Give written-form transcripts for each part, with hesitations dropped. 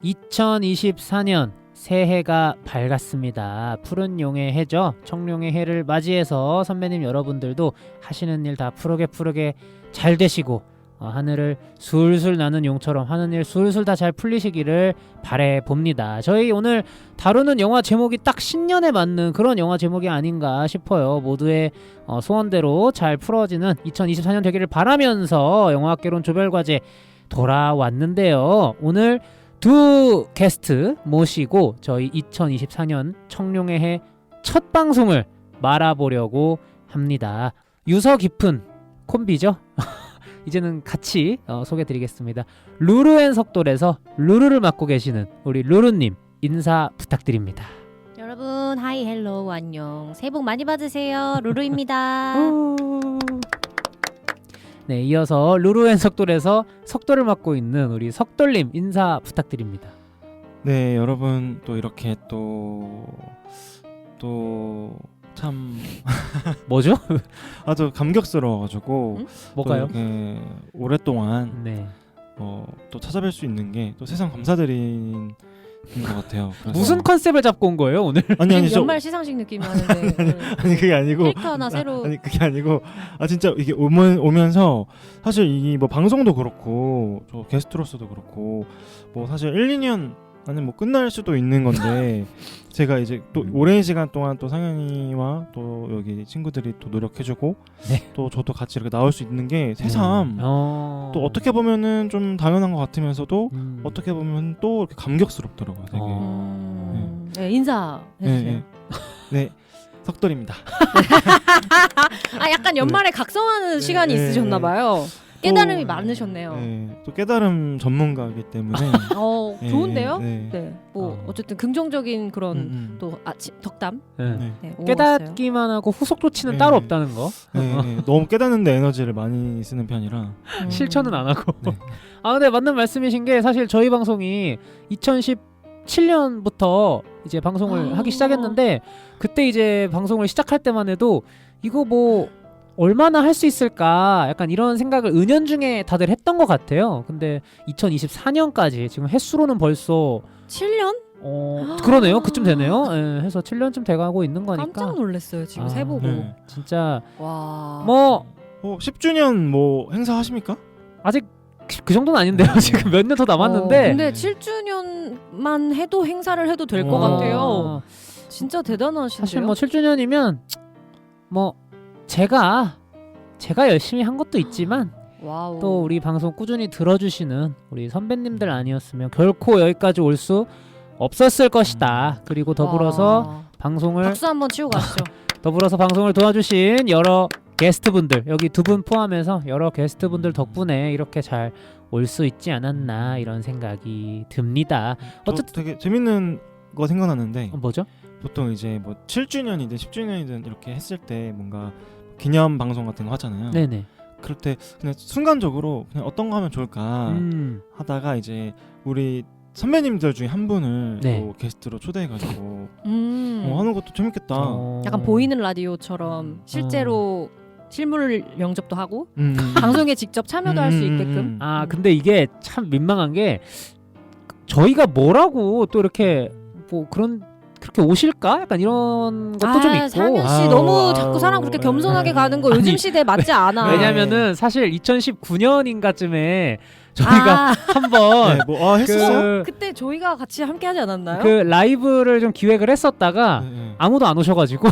2024년 새해가 밝았습니다. 푸른 용의 해죠. 청룡의 해를 맞이해서 선배님 여러분들도 하시는 일 다 푸르게 잘 되시고 하늘을 술술 나는 용처럼 하는 일 술술 다 잘 풀리시기를 바라봅니다. 저희 오늘 다루는 영화 제목이 딱 신년에 맞는 그런 영화 제목이 아닌가 싶어요. 모두의 소원대로 잘 풀어지는 2024년 되기를 바라면서 영화학개론 조별과제 돌아왔는데요. 오늘 두 게스트 모시고 저희 2024년 청룡의 해 첫 방송을 말아보려고 합니다. 유서 깊은 콤비죠. 이제는 같이 소개드리겠습니다. 루루앤석돌에서 루루를 맡고 계시는 우리 루루님 인사 부탁드립니다. 여러분 하이 헬로 안녕. 새해 복 많이 받으세요. 루루입니다. 네, 이어서 루루앤석돌에서 석돌을 맡고 있는 우리 석돌님 인사 부탁드립니다. 네, 여러분 또 이렇게 참 뭐죠? 아주 감격스러워가지고 응? 뭐가요? 또 이렇게 오랫동안 네. 또 찾아뵐 수 있는 게 또 세상 감사드린 것 같아요. 그래서 무슨 컨셉을 잡고 온 거예요 오늘? 아니 연말 시상식 느낌이 나는데 아니 그게 아니고 캐릭터 하나 새로 아니 그게 아니고 진짜 이게 오면서 사실 이 뭐 방송도 그렇고 저 게스트로서도 그렇고 뭐 사실 1, 2년 아니면 뭐 끝날 수도 있는 건데 제가 이제 또 오랜 시간 동안 또 상현이와 또 여기 친구들이 또 노력해주고 네. 또 저도 같이 이렇게 나올 수 있는 게 새삼 또 어떻게 보면은 좀 당연한 것 같으면서도 어떻게 보면 또 이렇게 감격스럽더라고요. 되게. 네, 인사해주세요. 네, 석돌입니다. 약간 연말에 각성하는 시간이 있으셨나봐요. 깨달음이 많으셨네요. 네, 또 깨달음 전문가이기 때문에 좋은데요? 네. 네, 뭐 어쨌든 긍정적인 그런 또 덕담. 네. 네, 깨닫기만 하고 후속 조치는 네. 따로 없다는 거. 네, 너무 깨닫는데 에너지를 많이 쓰는 편이라 실천은 안 하고. 네. 근데 맞는 말씀이신 게 사실 저희 방송이 2017년부터 이제 방송을 하기 시작했는데 그때 이제 방송을 시작할 때만 해도 이거 뭐 얼마나 할 수 있을까 약간 이런 생각을 은연중에 다들 했던 것 같아요. 근데 2024년까지 지금 횟수로는 벌써 7년? 그러네요. 그쯤 되네요. 해서 7년쯤 돼가고 있는 거니까 깜짝 놀랐어요. 지금 세보고. 네. 진짜 와. 뭐 10주년 뭐 행사 하십니까? 아직 그 정도는 아닌데요. 지금 몇 년 더 남았는데 근데 7주년만 해도 행사를 해도 될 것 같아요. 진짜 대단하신데요. 사실 뭐 7주년이면 뭐 제가 열심히 한 것도 있지만 와우. 또 우리 방송 꾸준히 들어주시는 우리 선배님들 아니었으면 결코 여기까지 올 수 없었을 것이다. 그리고 더불어서 방송을 박수 한번 치고 가시죠. 더불어서 방송을 도와주신 여러 게스트분들 여기 두 분 포함해서 여러 게스트분들 덕분에 이렇게 잘 올 수 있지 않았나 이런 생각이 듭니다. 어쨌든 되게 재밌는 거 생각나는데 뭐죠? 보통 이제 뭐 7주년이든 10주년이든 이렇게 했을 때 뭔가 기념 방송 같은 거 하잖아요. 네네. 그럴 때 그냥 순간적으로 그냥 어떤 거 하면 좋을까 하다가 이제 우리 선배님들 중에 한 분을 네. 또 게스트로 초대해가지고 하는 것도 재밌겠다. 약간 보이는 라디오처럼 실제로 실물 영접도 하고 방송에 직접 참여도 할 수 있게끔. 근데 이게 참 민망한 게 저희가 뭐라고 또 이렇게 뭐 그렇게 오실까? 약간 이런 것도 좀 있고. 상현 씨 너무 자꾸 사람 그렇게 겸손하게 가는 거 요즘 시대에 맞지 않아. 왜냐면은 사실 2019년인가쯤에 저희가 한번 했었어요? 그때 저희가 같이 함께 하지 않았나요? 그 라이브를 좀 기획을 했었다가 아무도 안 오셔가지고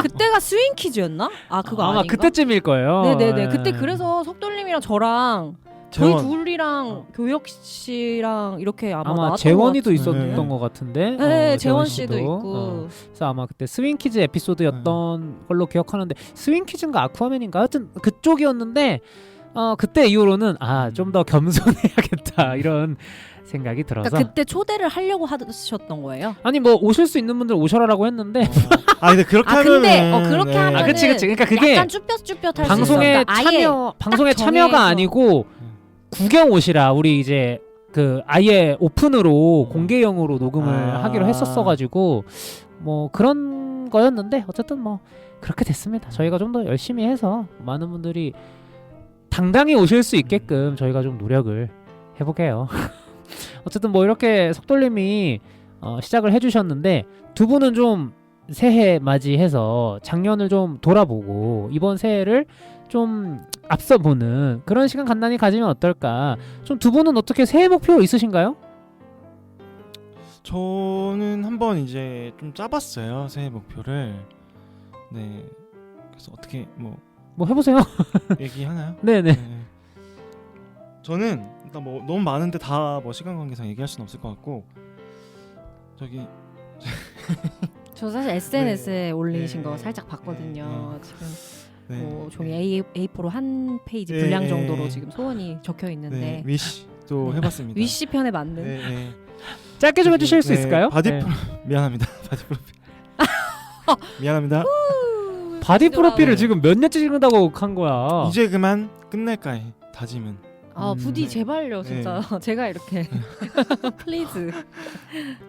그때가 스윙 퀴즈였나? 그거 아마 아닌가? 그때쯤일 거예요. 네네네. 그때 그래서 석돌님이랑 저랑 저희 둘이랑 교혁 씨랑 이렇게 아마 재원이도 있었던 것 같은데. 네, 재원 씨도 있고. 그래서 아마 그때 스윙 퀴즈 에피소드였던 걸로 기억하는데 스윙 퀴즈인가 아쿠아맨인가 하여튼 그쪽이었는데 그때 이후로는 좀 더 겸손해야겠다 이런 생각이 들어서. 그러니까 그때 초대를 하려고 하셨던 거예요? 아니 뭐 오실 수 있는 분들 오셔라라고 했는데. 근데 그렇게 하면은. 그렇게 하면은. 그치. 그러니까 그게 약간 쭈뼛쭈뼛할 방송에 방송에 참여가 아니고. 구경 오시라. 우리 이제 그 아예 오픈으로 공개형으로 녹음을 하기로 했었어가지고 뭐 그런 거였는데 어쨌든 뭐 그렇게 됐습니다. 저희가 좀 더 열심히 해서 많은 분들이 당당히 오실 수 있게끔 저희가 좀 노력을 해볼게요. 어쨌든 뭐 이렇게 석돌님이 시작을 해주셨는데 두 분은 좀 새해 맞이해서 작년을 좀 돌아보고 이번 새해를 좀 앞서 보는 그런 시간 간단히 가지면 어떨까? 좀 두 분은 어떻게 새해 목표 있으신가요? 저는 한번 이제 좀 짜봤어요 새해 목표를. 네. 그래서 어떻게 뭐 뭐 해보세요. 얘기하나요? 네네. 네. 저는 일단 뭐 너무 많은데 다 뭐 시간 관계상 얘기할 수는 없을 것 같고 저기 저 사실 SNS에 네. 올리신 네. 거 살짝 봤거든요. 지금 네. 뭐 종이 A4로 한 페이지 네. 분량 정도로 지금 소원이 적혀 있는데 네. 위시도 해봤습니다. 위시 편에 맞는. 네, 네. 짧게 좀 해주실 수 네, 있을까요? 바디 네. 미안합니다. 바디 프로필. 미안합니다. 바디 프로필을 네. 지금 몇 년째 찍는다고 한 거야. 이제 그만 끝낼까 해 다짐은. 아 부디 네. 제발요 진짜 제가 이렇게 플리즈.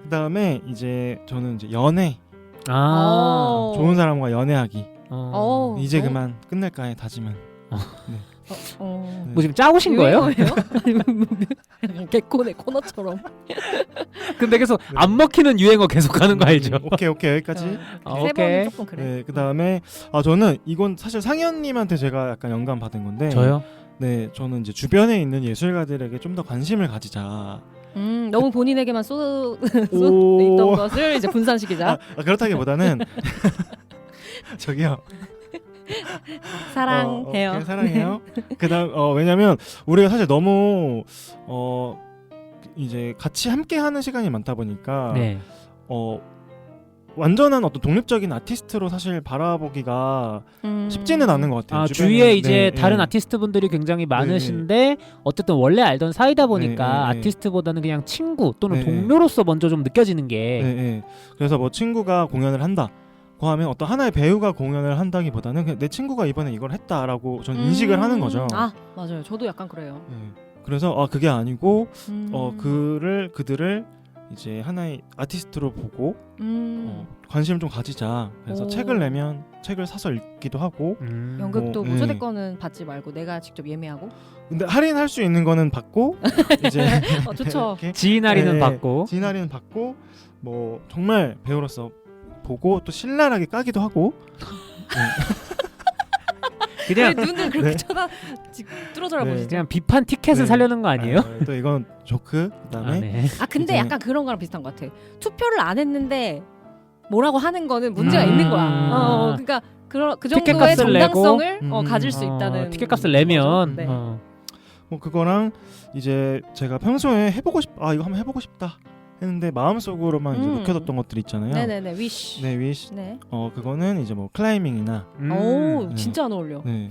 그다음에 이제 저는 이제 연애 아. 좋은 사람과 연애하기. 어. 이제 그만 끝낼까 해 다짐은. 뭐 지금 짜오신 거예요? 아니면 개콘의 코너처럼. 근데 계속 네. 안 먹히는 유행어 계속 하는 거 알죠? 오케이 여기까지. 아, 세 오케이. 번은 조금 그래. 네, 그다음에 저는 이건 사실 상현님한테 제가 약간 영감 받은 건데. 저요? 네, 저는 이제 주변에 있는 예술가들에게 좀 더 관심을 가지자. 너무 본인에게만 쏟 오. 있던 것을 이제 분산시키자. 그렇다기보다는 저기요. 사랑해요. 오케이, 사랑해요. 그다음 왜냐면 우리가 사실 너무 이제 같이 함께 하는 시간이 많다 보니까 네. 완전한 어떤 독립적인 아티스트로 사실 바라보기가 쉽지는 않은 것 같아요. 아, 주변에. 주위에 이제 네, 다른 네. 아티스트 분들이 굉장히 많으신데 어쨌든 원래 알던 사이다 보니까 네, 네, 네. 아티스트보다는 그냥 친구 또는 네, 동료로서 먼저 좀 느껴지는 게 네, 네. 그래서 뭐 친구가 공연을 한다. 고 하면 어떤 하나의 배우가 공연을 한다기보다는 그냥 내 친구가 이번에 이걸 했다라고 저는 인식을 하는 거죠. 아 맞아요. 저도 약간 그래요. 네. 그래서 그게 아니고 음. 그들을 이제 하나의 아티스트로 보고 음. 관심을 좀 가지자. 그래서 오. 책을 내면 책을 사서 읽기도 하고. 연극도 네. 무소대권은 받지 말고 내가 직접 예매하고. 근데 할인할 수 있는 거는 받고 이제 좋죠. 이렇게 지인 할인은 네, 받고 지인 할인은 받고 뭐 정말 배우로서 보고 또 신랄하게 까기도 하고. 그냥 눈을 그렇게 네. 뚫어져라 네. 보시죠. 그냥 비판 티켓을 네. 사려는 거 아니에요? 또 이건 조크. 그다음에 아, 네. 아 근데 이제- 약간 그런 거랑 비슷한 것 같아. 투표를 안 했는데 뭐라고 하는 거는 문제가 음. 있는 거야. 그러니까 그 티켓 정도의 값을 내고, 정당성을 가질 수 어, 있다는 티켓값을 내면 거죠. 네. 뭐 그거랑 이제 제가 평소에 해보고 이거 한번 해보고 싶다 했는데 마음속으로만 이제 묵혀뒀던 것들 있잖아요. 네네네 위시. 네, 위시. 네. 그거는 이제 뭐 클라이밍이나 오 네. 진짜 안 어울려. 네.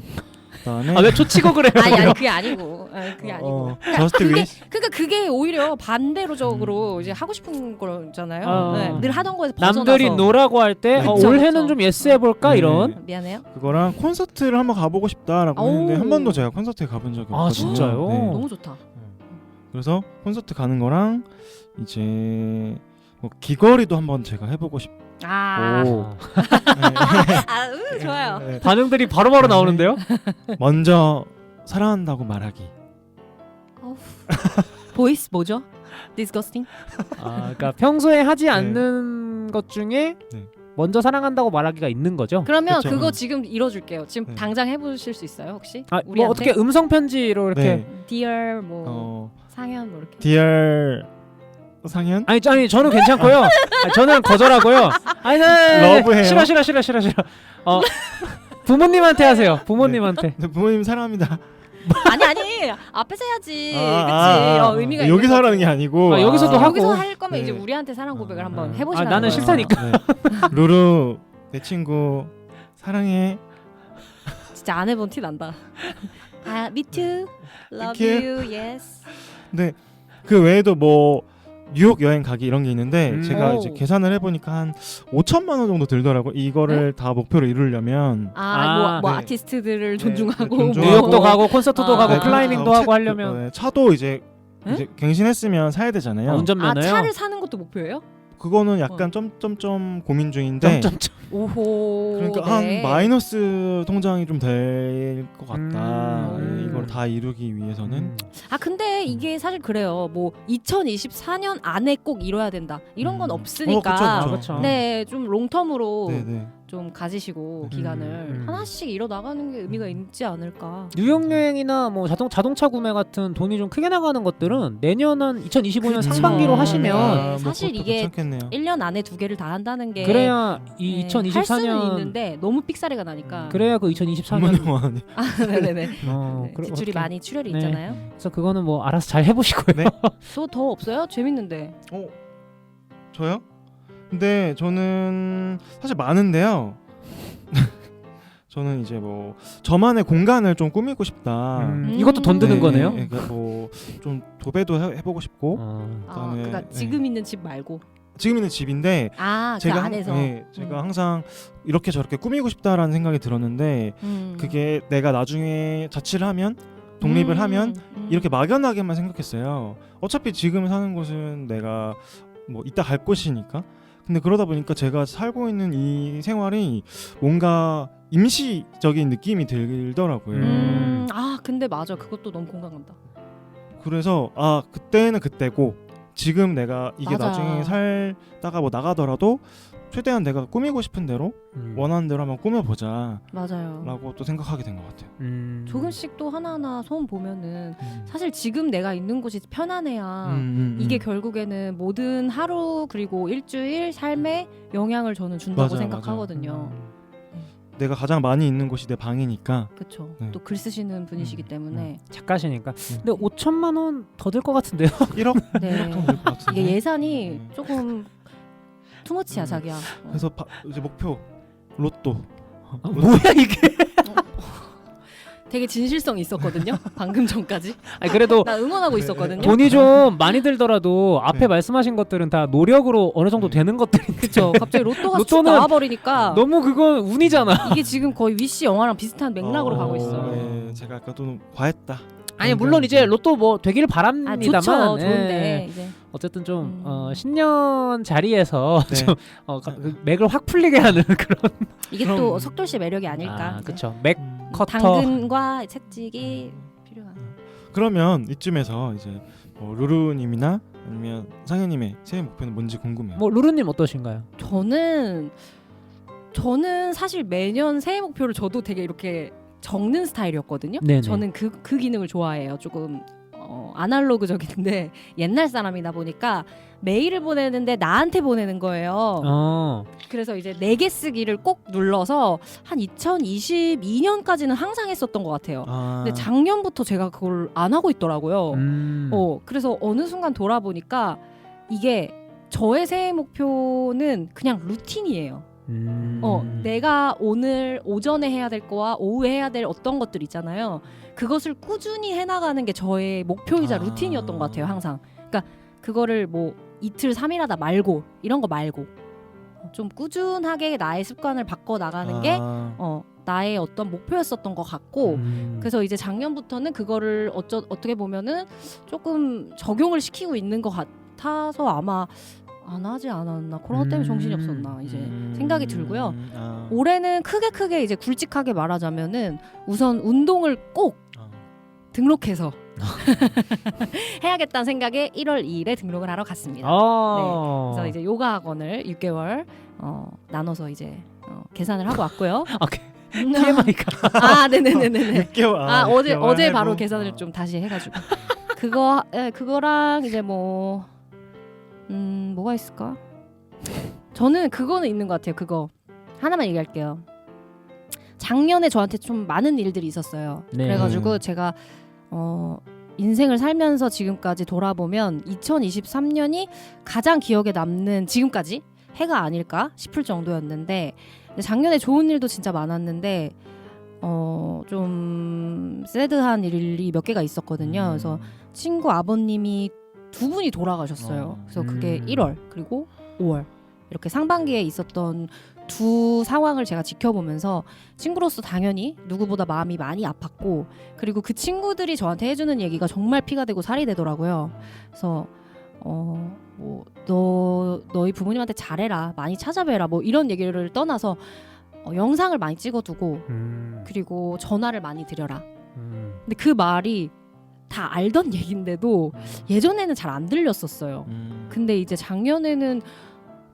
그다음에 아왜 초치고 그래요? 아니 그게 아니고. 그게 아니고. 저스트 그게 위시. 그러니까 그게 오히려 반대로적으로 이제 하고 싶은 거잖아요. 네. 늘 하던 거에서 벗어나서. 남들이 노라고 할 때 네. 그쵸, 올해는 그쵸. 좀 예스 해볼까 네. 이런. 미안해요. 그거랑 콘서트를 한번 가보고 싶다라고 오. 했는데 한 번도 제가 콘서트에 가본 적이 아, 없거든요. 진짜요? 네. 너무 좋다. 그래서 콘서트 가는 거랑 이제 뭐 귀걸이도 한번 제가 해보고 싶. 아, 오. 좋아요. 네. 반응들이 바로바로 나오는데요? 먼저 사랑한다고 말하기. 보이스 뭐죠? 디스거스팅? 그러니까 평소에 하지 않는 것 중에 네. 먼저 사랑한다고 말하기가 있는 거죠. 그러면 그쵸. 그거 지금 이뤄줄게요. 지금 네. 당장 해보실 수 있어요 혹시? 뭐 우리한테? 어떻게 음성 편지로 이렇게 네. Dear 뭐 어, 상현 뭐 이렇게. Dear 상현? 아니 저는 괜찮고요. 저는 거절하고요. 아니 러브해요. 싫어. 부모님한테 하세요. 부모님한테. 네, 부모님 사랑합니다. 아니 앞에서 해야지. 그치? 의미가 여기서 있는 하라는 게 거지. 아니고 여기서도 하고. 여기서 할 거면 네. 이제 우리한테 사랑 고백을 한번 아, 해보시라는 나는 거예요. 싫다니까. 네. 루루 내 친구 사랑해. 진짜 안 해본 티 난다. Me too. Love Thank you. Yes. 근데 그 외에도 뭐 뉴욕 여행 가기 이런 게 있는데 제가 오. 이제 계산을 해보니까 한 5천만 원 정도 들더라고. 이거를 다 목표로 이루려면. 뭐 네. 아티스트들을 네, 존중하고 존중하고. 뉴욕도 가고 콘서트도 가고 네, 클라이밍도 책- 하고 하려면 차도 이제 응? 갱신했으면 사야 되잖아요. 운전면허요. 차를 사는 것도 목표예요? 그거는 약간 점점점 고민 중인데 점점점. 오호. 그러니까 네. 한 마이너스 통장이 좀 될 것 같다. 음. 이걸 다 이루기 위해서는 아 근데 이게 사실 그래요. 뭐 2024년 안에 꼭 이뤄야 된다. 이런 건 없으니까. 그쵸, 그쵸. 네, 좀 롱텀으로 네네. 좀 가지시고 네. 기간을 하나씩 이뤄 나가는 게 의미가 있지 않을까. 뉴욕 여행이나 뭐 자동차 구매 같은 돈이 좀 크게 나가는 것들은 내년은 2025년 그쵸. 상반기로 네. 하시면 네. 사실 그것도 이게 괜찮겠네요. 1년 안에 2개를 다 한다는 게 그래야 이 네, 할 수는 2024년 있는데 너무 삑사리가 나니까. 그래야 그 2024년 전문 용어 아니 아, 네네네. 어, 네, 지출이 많이 출혈이 네. 있잖아요. 그래서 그거는 뭐 알아서 잘 해보시고요. 네. 또 더 없어요? 재밌는데. 저요? 근데 저는 사실 많은데요. 저는 이제 뭐 저만의 공간을 좀 꾸미고 싶다. 이것도 돈 드는 네, 거네요. 네, 그러니까 뭐좀 도배도 해보고 싶고 어. 아, 그다음에, 그러니까 지금 있는 집 말고. 지금 있는 집인데 아, 그 제가 안에서. 제가 항상 이렇게 저렇게 꾸미고 싶다라는 생각이 들었는데 그게 내가 나중에 자취를 하면 독립을 하면 이렇게 막연하게만 생각했어요. 어차피 지금 사는 곳은 내가 뭐 이따 갈 곳이니까. 근데 그러다 보니까 제가 살고 있는 이 생활이 뭔가 임시적인 느낌이 들더라고요. 아 근데 맞아. 그것도 너무 공감 간다. 그래서 아 그때는 그때고 지금 내가 이게 맞아. 나중에 살다가 뭐 나가더라도 최대한 내가 꾸미고 싶은 대로 원하는 대로 한번 꾸며보자 맞아요. 라고 또 생각하게 된 것 같아요. 조금씩 또 하나하나 소원 보면은 사실 지금 내가 있는 곳이 편안해야 이게 결국에는 모든 하루 그리고 일주일 삶에 영향을 저는 준다고 맞아, 생각하거든요. 내가 가장 많이 있는 곳이 내 방이니까. 그렇죠. 네. 또 글 쓰시는 분이시기 때문에 작가시니까. 근데 5천만 원 더 들 것 같은데요. 1억 네. 정도 될것 같은데. 이게 예산이 네. 조금 투머치야 자기야. 그래서 이제 목표 로또. 뭐야 이게? 되게 진실성이 있었거든요. 방금 전까지. 아니, 그래도 나 응원하고 있었거든요. 돈이 좀 많이 들더라도 앞에 네. 말씀하신 것들은 다 노력으로 어느 정도 네. 되는 것들인데 그쵸. 갑자기 로또가 쑥 로또는 나와버리니까 너무 그건 운이잖아. 이게 지금 거의 위시 영화랑 비슷한 맥락으로 가고 있어. 네, 제가 아까 좀 과했다. 아니 물론 이제 로또 뭐 되기를 아 바랍니다만 좋죠. 예. 좋은데 이제 어쨌든 좀 음. 신년 자리에서 네. 좀 그 맥을 확 풀리게 하는 그런 이게 그럼- 또 석돌 씨의 매력이 아닐까. 아, 이제. 그렇죠. 맥 커터. 당근과 채찍이 필요한. 그러면 이쯤에서 이제 뭐 루루님이나 아니면 상현님의 새해 목표는 뭔지 궁금해요. 뭐 루루님 어떠신가요? 저는 사실 매년 새해 목표를 저도 되게 이렇게 적는 스타일이었거든요. 네네. 저는 그 기능을 좋아해요. 조금 아날로그적인데 옛날 사람이다 보니까 메일을 보내는데 나한테 보내는 거예요. 그래서 이제 4개 쓰기를 꼭 눌러서 한 2022년까지는 항상 했었던 것 같아요. 근데 작년부터 제가 그걸 안 하고 있더라고요. 그래서 어느 순간 돌아보니까 이게 저의 새해 목표는 그냥 루틴이에요. 내가 오늘 오전에 해야 될 거와 오후에 해야 될 어떤 것들 있잖아요. 그것을 꾸준히 해나가는 게 저의 목표이자 루틴이었던 것 같아요. 항상. 그러니까 그거를 뭐 이틀 3일 하다 말고 이런 거 말고 좀 꾸준하게 나의 습관을 바꿔 나가는 게 나의 어떤 목표였었던 것 같고 그래서 이제 작년부터는 그거를 어떻게 보면은 조금 적용을 시키고 있는 것 같아서 아마 안 하지 않았나 코로나 때문에 정신이 없었나 이제 생각이 들고요. 올해는 크게 이제 굵직하게 말하자면은 우선 운동을 꼭 등록해서 해야겠다는 생각에 1월 2일에 등록을 하러 갔습니다. 그래서 이제 요가 학원을 6개월 나눠서 이제 계산을 하고 왔고요. TMI가. 아, 네네네네. 6개월. 어제 바로 계산을 좀 다시 해가지고 그거랑 이제 뭐가 있을까? 저는 그거는 있는 것 같아요. 그거 하나만 얘기할게요. 작년에 저한테 좀 많은 일들이 있었어요. 네. 그래가지고 제가 인생을 살면서 지금까지 돌아보면 2023년이 가장 기억에 남는 지금까지 해가 아닐까 싶을 정도였는데 작년에 좋은 일도 진짜 많았는데 좀 새드한 일이 몇 개가 있었거든요. 그래서 친구 아버님이 2분이 돌아가셨어요. 그래서 그게 1월 그리고 5월 이렇게 상반기에 있었던 두 상황을 제가 지켜보면서 친구로서 당연히 누구보다 마음이 많이 아팠고 그리고 그 친구들이 저한테 해주는 얘기가 정말 피가 되고 살이 되더라고요. 그래서 뭐 너희 부모님한테 잘해라, 많이 찾아뵈라, 뭐 이런 얘기를 떠나서 영상을 많이 찍어두고 그리고 전화를 많이 드려라. 근데 그 말이 다 알던 얘긴데도 예전에는 잘 안 들렸었어요. 근데 이제 작년에는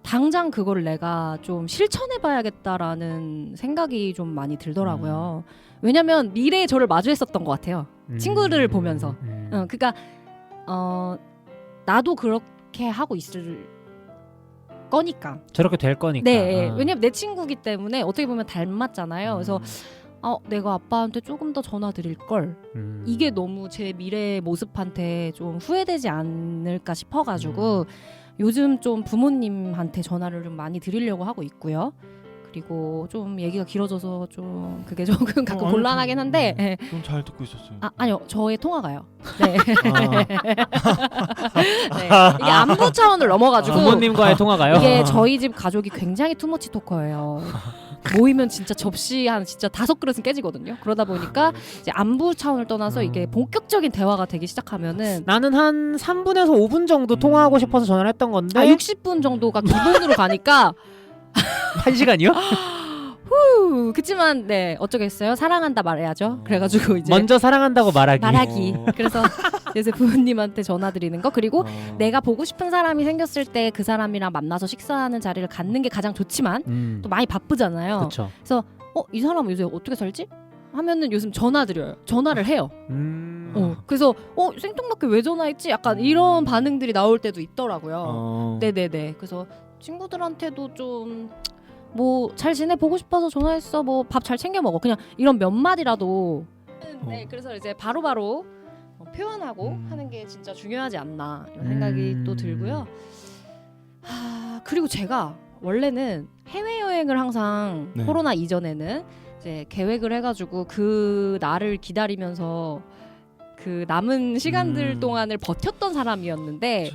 당장 그걸 내가 좀 실천해봐야겠다라는 생각이 좀 많이 들더라고요. 왜냐면 미래의 저를 마주했었던 것 같아요. 친구를 보면서. 그러니까 나도 그렇게 하고 있을 거니까. 저렇게 될 거니까. 네, 왜냐면 내 친구기 때문에 어떻게 보면 닮았잖아요. 그래서 내가 아빠한테 조금 더 전화 드릴 걸. 이게 너무 제 미래의 모습한테 좀 후회되지 않을까 싶어가지고 요즘 좀 부모님한테 전화를 좀 많이 드리려고 하고 있고요. 그리고 좀 얘기가 길어져서 좀 그게 조금 가끔 곤란하긴 한데. 네. 좀 잘 듣고 있었어요. 아니요, 저의 통화가요. 네. 네. 이게 안부 차원을 넘어가지고 부모님과의 통화가요. 이게 저희 집 가족이 굉장히 투머치 토커예요. 모이면 진짜 접시 한 진짜 5그릇은 깨지거든요. 그러다 보니까 이제 안부 차원을 떠나서 이게 본격적인 대화가 되기 시작하면은 나는 한 3분에서 5분 정도 통화하고 싶어서 전화를 했던 건데 60분 정도가 기본으로 가니까 1시간이요? 그치만 네 어쩌겠어요. 사랑한다 말해야죠. 그래가지고 이제 먼저 사랑한다고 말하기. 그래서 이제 부모님한테 전화드리는 거, 그리고 내가 보고 싶은 사람이 생겼을 때 그 사람이랑 만나서 식사하는 자리를 갖는 게 가장 좋지만 또 많이 바쁘잖아요. 그쵸. 그래서 이 사람 요새 어떻게 살지? 하면은 요즘 전화드려요. 전화를 해요. 그래서 생뚱맞게 왜 전화했지? 약간 이런 반응들이 나올 때도 있더라고요. 네네네. 그래서 친구들한테도 좀 뭐 잘 지내 보고 싶어서 전화했어, 뭐 밥 잘 챙겨 먹어, 그냥 이런 몇 마디라도. 네, 그래서 이제 바로바로 표현하고 하는 게 진짜 중요하지 않나 이런 생각이 또 들고요. 그리고 제가 원래는 해외여행을 항상 네. 코로나 이전에는 이제 계획을 해가지고 그 날을 기다리면서 그 남은 시간들 동안을 버텼던 사람이었는데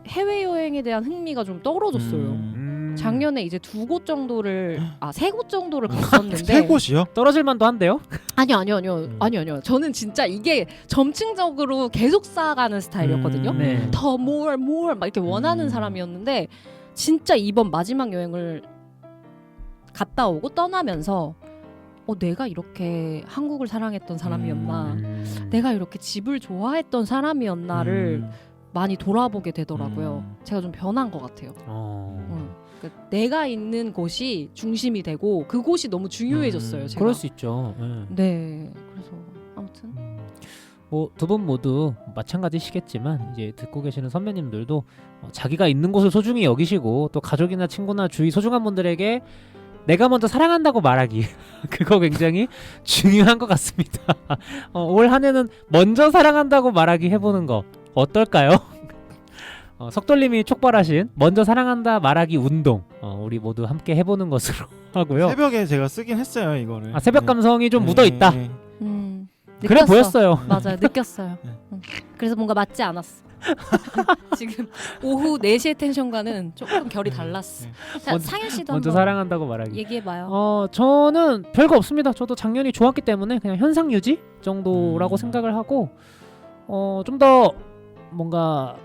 해외여행에 대한 흥미가 좀 떨어졌어요. 작년에 이제 2곳 정도를 3곳 정도를 갔었는데 3곳이요? 떨어질 만도 한데요? 아니요. 저는 진짜 이게 점층적으로 계속 쌓아가는 스타일이었거든요. 네. 더 more 막 이렇게 원하는 사람이었는데 진짜 이번 마지막 여행을 갔다 오고 떠나면서 내가 이렇게 한국을 사랑했던 사람이었나, 내가 이렇게 집을 좋아했던 사람이었나를 많이 돌아보게 되더라고요. 제가 좀 변한 것 같아요. 그러니까 내가 있는 곳이 중심이 되고 그곳이 너무 중요해졌어요. 제가. 그럴 수 있죠. 네. 그래서 아무튼 뭐 두 분 모두 마찬가지시겠지만 이제 듣고 계시는 선배님들도 자기가 있는 곳을 소중히 여기시고 또 가족이나 친구나 주위 소중한 분들에게 내가 먼저 사랑한다고 말하기 그거 굉장히 중요한 것 같습니다. 올 한 해는 먼저 사랑한다고 말하기 해보는 거 어떨까요? 석돌님이 촉발하신 먼저 사랑한다 말하기 운동 우리 모두 함께 해보는 것으로 하고요. 새벽에 제가 쓰긴 했어요 이거를. 새벽 감성이 좀 묻어있다. 그래 느꼈어. 보였어요. 맞아요, 느꼈어요. 그래서 뭔가 맞지 않았어. 지금 오후 4시의 텐션과는 조금 결이 달랐어. 자, 상현 씨도 먼저 한번 사랑한다고 말하기. 얘기해봐요. 저는 별거 없습니다. 저도 작년이 좋았기 때문에 그냥 현상 유지 정도라고 생각을 하고 좀 더 뭔가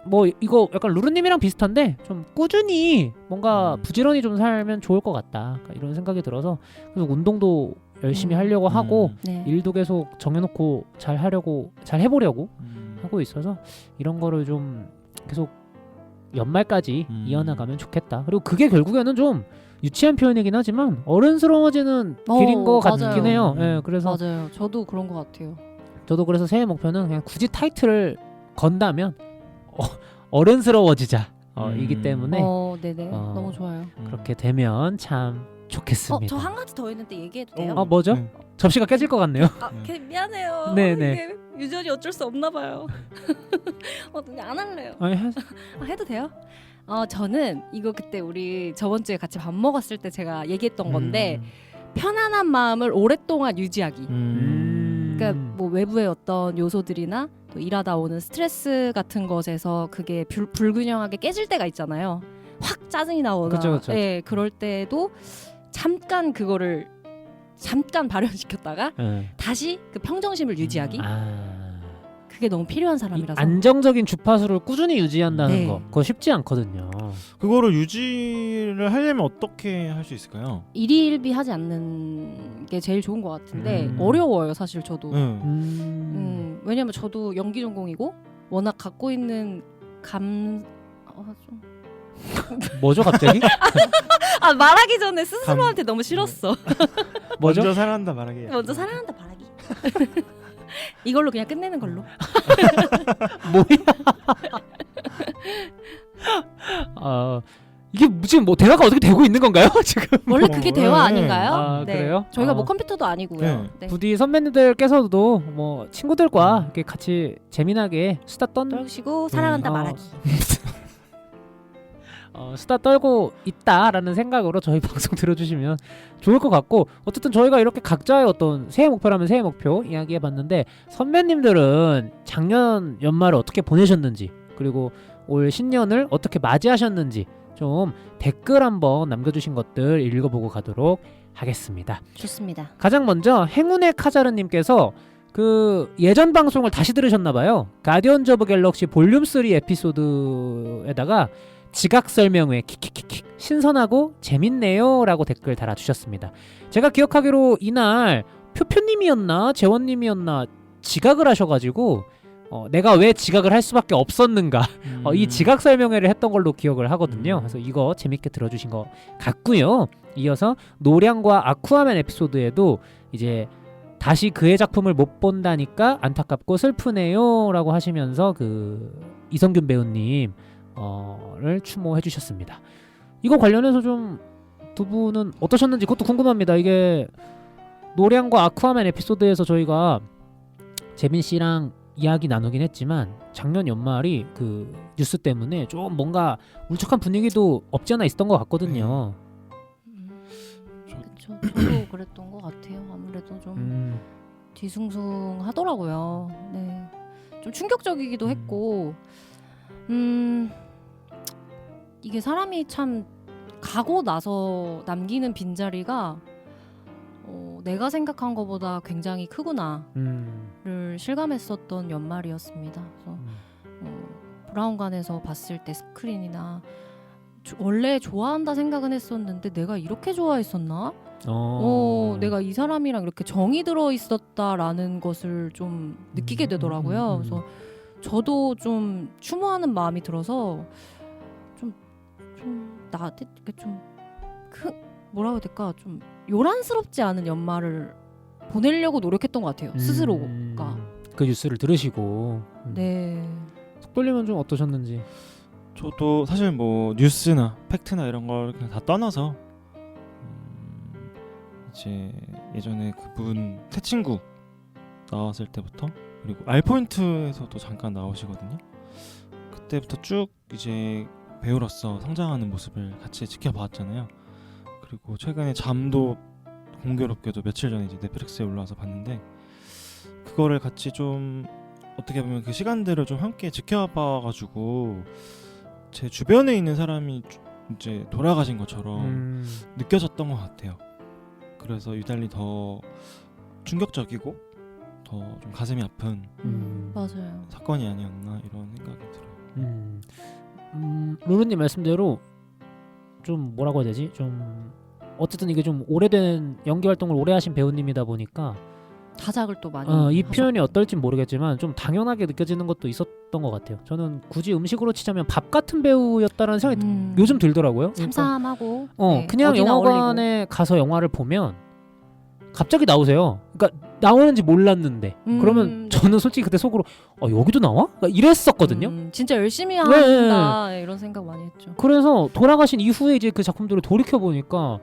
뭐 이거 약간 루루님이랑 비슷한데 좀 꾸준히 뭔가 부지런히 좀 살면 좋을 것 같다, 그러니까 이런 생각이 들어서 그래서 운동도 열심히 하려고 하고 네. 일도 계속 정해놓고 잘 해보려고 하고 있어서 이런 거를 좀 계속 연말까지 이어나가면 좋겠다. 그리고 그게 결국에는 좀 유치한 표현이긴 하지만 어른스러워지는 길인 것 맞아요. 같긴 해요. 네, 그래서 맞아요. 저도 그런 것 같아요. 저도 그래서 새해 목표는 그냥 굳이 타이틀을 건다면 어른스러워지자 이기 때문에 네네. 너무 좋아요. 그렇게 되면 참 좋겠습니다. 저 한 가지 더 있는데 얘기해도 돼요? 뭐죠? 접시가 깨질 것 같네요. 미안해요. 네네. 이게 유전이 어쩔 수 없나 봐요. 그냥 안 할래요. 해도 돼요? 저는 이거 그때 우리 저번 주에 같이 밥 먹었을 때 제가 얘기했던 건데 편안한 마음을 오랫동안 유지하기. 그러니까 뭐 외부의 어떤 요소들이나 또 일하다 오는 스트레스 같은 것에서 그게 불균형하게 깨질 때가 있잖아요. 확 짜증이 나오나. 그쵸. 네, 그럴 때도 잠깐 그거를 발현시켰다가 다시 그 평정심을 유지하기. 그게 너무 필요한 이 사람이라서. 안정적인 주파수를 꾸준히 유지한다는 네. 거 그거 쉽지 않거든요. 그거를 유지를 하려면 어떻게 할 수 있을까요? 일희일비 하지 않는 게 제일 좋은 것 같은데 어려워요 사실 저도. 왜냐면 저도 연기 전공이고 워낙 갖고 있는 좀 뭐죠 갑자기? 말하기 전에 스스로한테 너무 싫었어. 뭐죠? 먼저 사랑한다 말하기. 먼저 사랑한다 말하기. 이걸로 그냥 끝내는 걸로. 뭐야? 이게 지금 뭐 대화가 어떻게 되고 있는 건가요? 지금 원래 그게 대화 아닌가요? 아, 그래요? 저희가 뭐 컴퓨터도 아니고요. 네. 부디 선배님들께서도 뭐 친구들과 이렇게 같이 재미나게 수다 떨시고 사랑한다 말하기. 수다 떨고 있다라는 생각으로 저희 방송 들어주시면 좋을 것 같고, 어쨌든 저희가 이렇게 각자의 어떤 새해 목표라면 새해 목표 이야기해봤는데, 선배님들은 작년 연말을 어떻게 보내셨는지, 그리고 올 신년을 어떻게 맞이하셨는지 좀 댓글 한번 남겨주신 것들 읽어보고 가도록 하겠습니다. 좋습니다. 가장 먼저 행운의 카자르님께서 그 예전 방송을 다시 들으셨나봐요. 가디언즈 오브 갤럭시 볼륨 3 에피소드에다가 지각 설명회 킥킥킥킥 신선하고 재밌네요 라고 댓글 달아주셨습니다. 제가 기억하기로 이날 표표님이었나 재원님이었나 지각을 하셔가지고 내가 왜 지각을 할 수밖에 없었는가 이 지각 설명회를 했던 걸로 기억을 하거든요. 그래서 이거 재밌게 들어주신 것 같고요. 이어서 노량과 아쿠아맨 에피소드에도 이제 다시 그의 작품을 못 본다니까 안타깝고 슬프네요 라고 하시면서 그 이성균 배우님 를 추모해 주셨습니다. 이거 관련해서 좀 두 분은 어떠셨는지 그것도 궁금합니다. 이게 노량과 아쿠아맨 에피소드에서 저희가 재민 씨랑 이야기 나누긴 했지만 작년 연말이 그 뉴스 때문에 좀 뭔가 울적한 분위기도 없지 않아 있었던 것 같거든요. 그쵸, 저도 그랬던 것 같아요. 아무래도 좀 뒤숭숭하더라고요. 네, 좀 충격적이기도 했고, 이게 사람이 참 가고 나서 남기는 빈자리가 내가 생각한 것보다 굉장히 크구나를 실감했었던 연말이었습니다. 그래서 브라운관에서 봤을 때 스크린이나 원래 좋아한다 생각은 했었는데 내가 이렇게 좋아했었나? 내가 이 사람이랑 이렇게 정이 들어 있었다라는 것을 좀 느끼게 되더라고요. 그래서 저도 좀 추모하는 마음이 들어서 좀 나한테 이렇게 좀 뭐라고 해야 될까, 좀 요란스럽지 않은 연말을 보내려고 노력했던 것 같아요. 스스로가. 그 뉴스를 들으시고. 네. 속돌림은 좀 어떠셨는지. 저도 사실 뭐 뉴스나 팩트나 이런 걸 그냥 다 떠나서 이제 예전에 그분 태친구 나왔을 때부터, 그리고 알포인트에서도 잠깐 나오시거든요. 그때부터 쭉 이제 배우로서 성장하는 모습을 같이 지켜봤잖아요. 그리고 최근에 잠도 공교롭게도 며칠 전에 이제 넷플릭스에 올라와서 봤는데, 그거를 같이 좀 어떻게 보면 그 시간들을 좀 함께 지켜봐가지고 제 주변에 있는 사람이 이제 돌아가신 것처럼 느껴졌던 것 같아요. 그래서 유달리 더 충격적이고 더 좀 가슴이 아픈 맞아요. 사건이 아니었나 이런 생각이 들어요. 루루님 말씀대로 좀 뭐라고 해야 되지? 좀 어쨌든 이게 좀 오래된 연기 활동을 오래 하신 배우님이다 보니까 다작을 또 많이 이 표현이 어떨진 모르겠지만 좀 당연하게 느껴지는 것도 있었던 것 같아요. 저는 굳이 음식으로 치자면 밥 같은 배우였다라는 생각이 요즘 들더라고요. 참삼하고 그러니까, 그냥 영화관에 어울리고. 가서 영화를 보면 갑자기 나오세요. 그러니까 나오는지 몰랐는데 그러면 저는 솔직히 그때 속으로 여기도 나와? 그러니까 이랬었거든요. 진짜 열심히 한다 이런 생각 많이 했죠. 그래서 돌아가신 이후에 이제 그 작품들을 돌이켜 보니까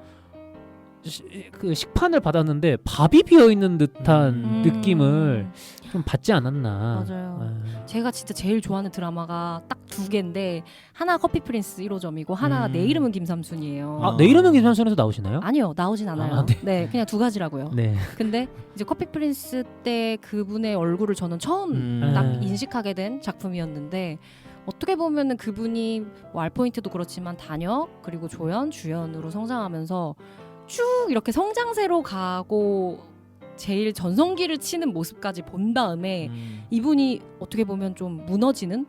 그 식판을 받았는데 밥이 비어 있는 듯한 느낌을 좀 받지 않았나. 맞아요. 제가 진짜 제일 좋아하는 드라마가 딱 2개인데 하나 커피 프린스 1호점이고 하나가 내 이름은 김삼순이에요. 내 이름은 김삼순에서 나오시나요? 아니요, 나오진 않아요. 네, 그냥 2가지라고요. 네. 근데 이제 커피 프린스 때 그분의 얼굴을 저는 처음 딱 인식하게 된 작품이었는데, 어떻게 보면은 그분이 뭐 알포인트도 그렇지만 단역 그리고 조연, 주연으로 성장하면서 쭉 이렇게 성장세로 가고 제일 전성기를 치는 모습까지 본 다음에 이분이 어떻게 보면 좀 무너지는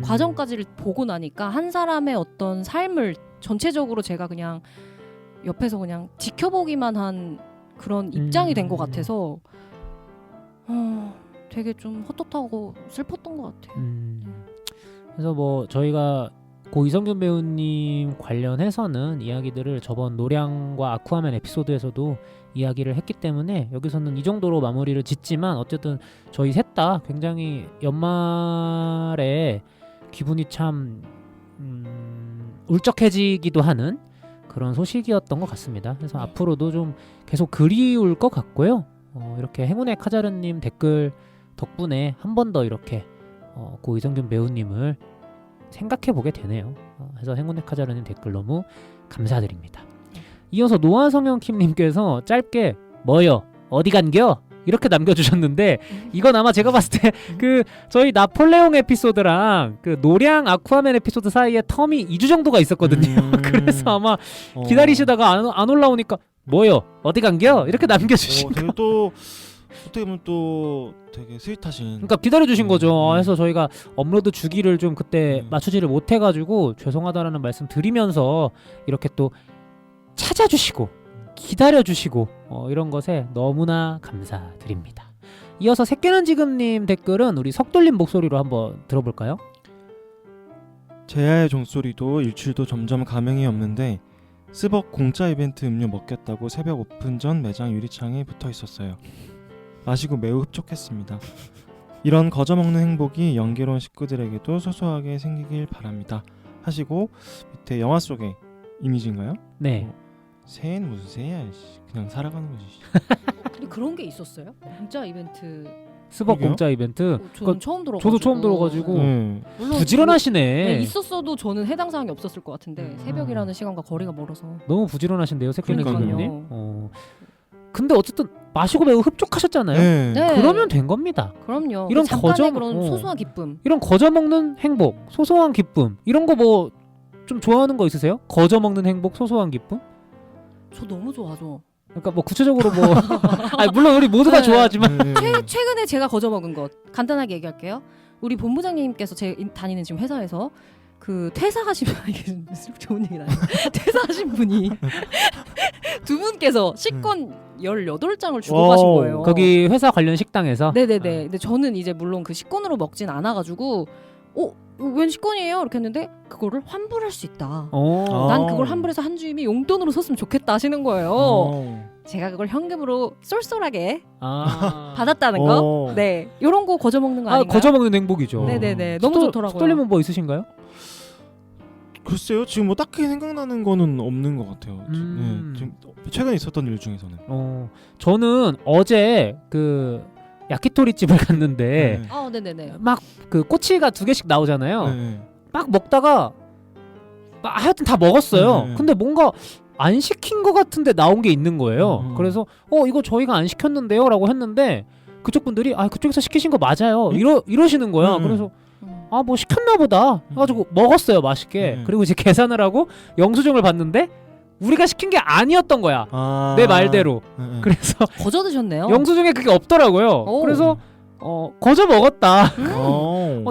과정까지를 보고 나니까 한 사람의 어떤 삶을 전체적으로 제가 그냥 옆에서 그냥 지켜보기만 한 그런 입장이 된 것 같아서 되게 좀 헛헛하고 슬펐던 것 같아요. 그래서 뭐 저희가 고 이성균 배우님 관련해서는 이야기들을 저번 노량과 아쿠아맨 에피소드에서도 이야기를 했기 때문에 여기서는 이 정도로 마무리를 짓지만 어쨌든 저희 셋 다 굉장히 연말에 기분이 참 울적해지기도 하는 그런 소식이었던 것 같습니다. 그래서 앞으로도 좀 계속 그리울 것 같고요. 이렇게 행운의 카자르님 댓글 덕분에 한 번 더 이렇게 고 이성균 배우님을 생각해보게 되네요. 그래서 행운의 카자르님 댓글 너무 감사드립니다. 이어서 노아성형킴님께서 짧게 뭐요? 어디 간겨? 이렇게 남겨주셨는데 이건 아마 제가 봤을 때 그 저희 나폴레옹 에피소드랑 그 노량 아쿠아맨 에피소드 사이에 텀이 2주 정도가 있었거든요. 그래서 아마 기다리시다가 안 올라오니까 뭐요? 어디 간겨? 이렇게 남겨주신 되게 또 어떻게 보면 또 되게 스윗하신. 그러니까 기다려주신 거죠. 그래서 저희가 업로드 주기를 좀 그때 맞추지를 못해가지고 죄송하다라는 말씀 드리면서 이렇게 또 찾아주시고 기다려주시고 이런 것에 너무나 감사드립니다. 이어서 새끼는 지금님 댓글은 우리 석돌림 목소리로 한번 들어볼까요? 제야의 종소리도 일출도 점점 감흥이 없는데 스벅 공짜 이벤트 음료 먹겠다고 새벽 오픈 전 매장 유리창에 붙어 있었어요. 마시고 매우 흡족했습니다. 이런 거저먹는 행복이 연기로운 식구들에게도 소소하게 생기길 바랍니다. 하시고 밑에 영화 속의 이미지인가요? 네. 새해는 무슨 새해야, 그냥 살아가는 거지. 근데 그런 게 있었어요? 공짜 이벤트. 스벅 그러게요? 공짜 이벤트. 저는 처음 들어가지고. 저도 처음 들어가지고 물론 부지런하시네. 네, 있었어도 저는 해당 사항이 없었을 것 같은데 새벽이라는 시간과 거리가 멀어서. 너무 부지런하신데요, 새끼는 그러니까요. 지금님. 근데 어쨌든 마시고 매우 흡족하셨잖아요. 네. 네. 그러면 된 겁니다. 그럼요. 이런 잠깐의 거저- 그런 어. 소소한 기쁨. 이런 거저 먹는 행복, 소소한 기쁨 이런 거 뭐 좀 좋아하는 거 있으세요? 거저 먹는 행복, 소소한 기쁨? 저 너무 좋아하죠. 그러니까 뭐 구체적으로 뭐 아니 물론 우리 모두가 네. 좋아하지만 네. 최근에 제가 거저 먹은 것 간단하게 얘기할게요. 우리 본부장님께서 제 다니는 지금 회사에서 그 퇴사하신 이게 좋은 얘기다. 퇴사하신 분이 두 분께서 식권 18장을 주고 가신 와우. 거예요. 거기 회사 관련 식당에서 네네네. 근데 저는 이제 물론 그 식권으로 먹진 않아가지고 웬 식권이에요? 이렇게 했는데 그거를 환불할 수 있다. 난 그걸 환불해서 한 주임이 용돈으로 썼으면 좋겠다 하시는 거예요. 제가 그걸 현금으로 쏠쏠하게 받았다는 거. 네, 이런 거 거저 먹는 거 아닌가요? 거저 먹는 행복이죠. 네네네. 너무 좋더라고요. 스톨님은 뭐 있으신가요? 글쎄요, 지금 뭐 딱히 생각나는 거는 없는 것 같아요. 음. 네, 지금 최근에 있었던 일 중에서는. 저는 어제 그 야키토리 집을 갔는데 네네네. 막 그 꼬치가 2개씩 나오잖아요. 네. 막 먹다가 하여튼 다 먹었어요. 네. 근데 뭔가 안 시킨 것 같은데 나온 게 있는 거예요. 그래서 이거 저희가 안 시켰는데요 라고 했는데 그쪽 분들이 그쪽에서 시키신 거 맞아요. 이러시는 거야. 그래서 뭐 시켰나 보다 해가지고 먹었어요, 맛있게. 그리고 이제 계산을 하고 영수증을 봤는데 우리가 시킨 게 아니었던 거야. 내 말대로. 그래서 거저 드셨네요. 영수증에 그게 없더라고요. 오. 그래서 거저 먹었다.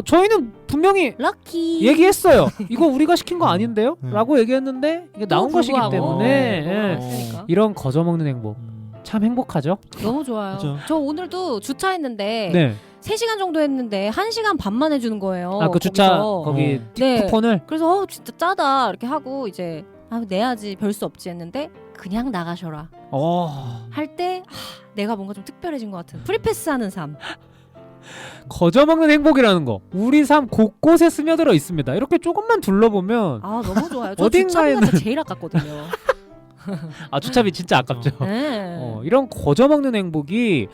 저희는 분명히 럭키. 얘기했어요. 이거 우리가 시킨 거 아닌데요? 네. 라고 얘기했는데 이게 나온 것이기 불구하고. 때문에 예. 했으니까. 이런 거저 먹는 행복 참 행복하죠. 너무 좋아요. 그죠. 저 오늘도 주차했는데 네. 3시간 정도 했는데 1시간 반만 해주는 거예요. 그 주차 거기서. 거기 네. 쿠폰을 그래서 진짜 짜다 이렇게 하고 이제 내야지 별 수 없지 했는데 그냥 나가셔라 할 때 내가 뭔가 좀 특별해진 것 같은 프리패스하는 삶. 거저 먹는 행복이라는 거 우리 삶 곳곳에 스며들어 있습니다. 이렇게 조금만 둘러보면 너무 좋아요. 저 어딘가에는- 주차비가 진짜 제일 아깝거든요. 주차비 진짜 아깝죠. 네. 이런 거저 먹는 행복이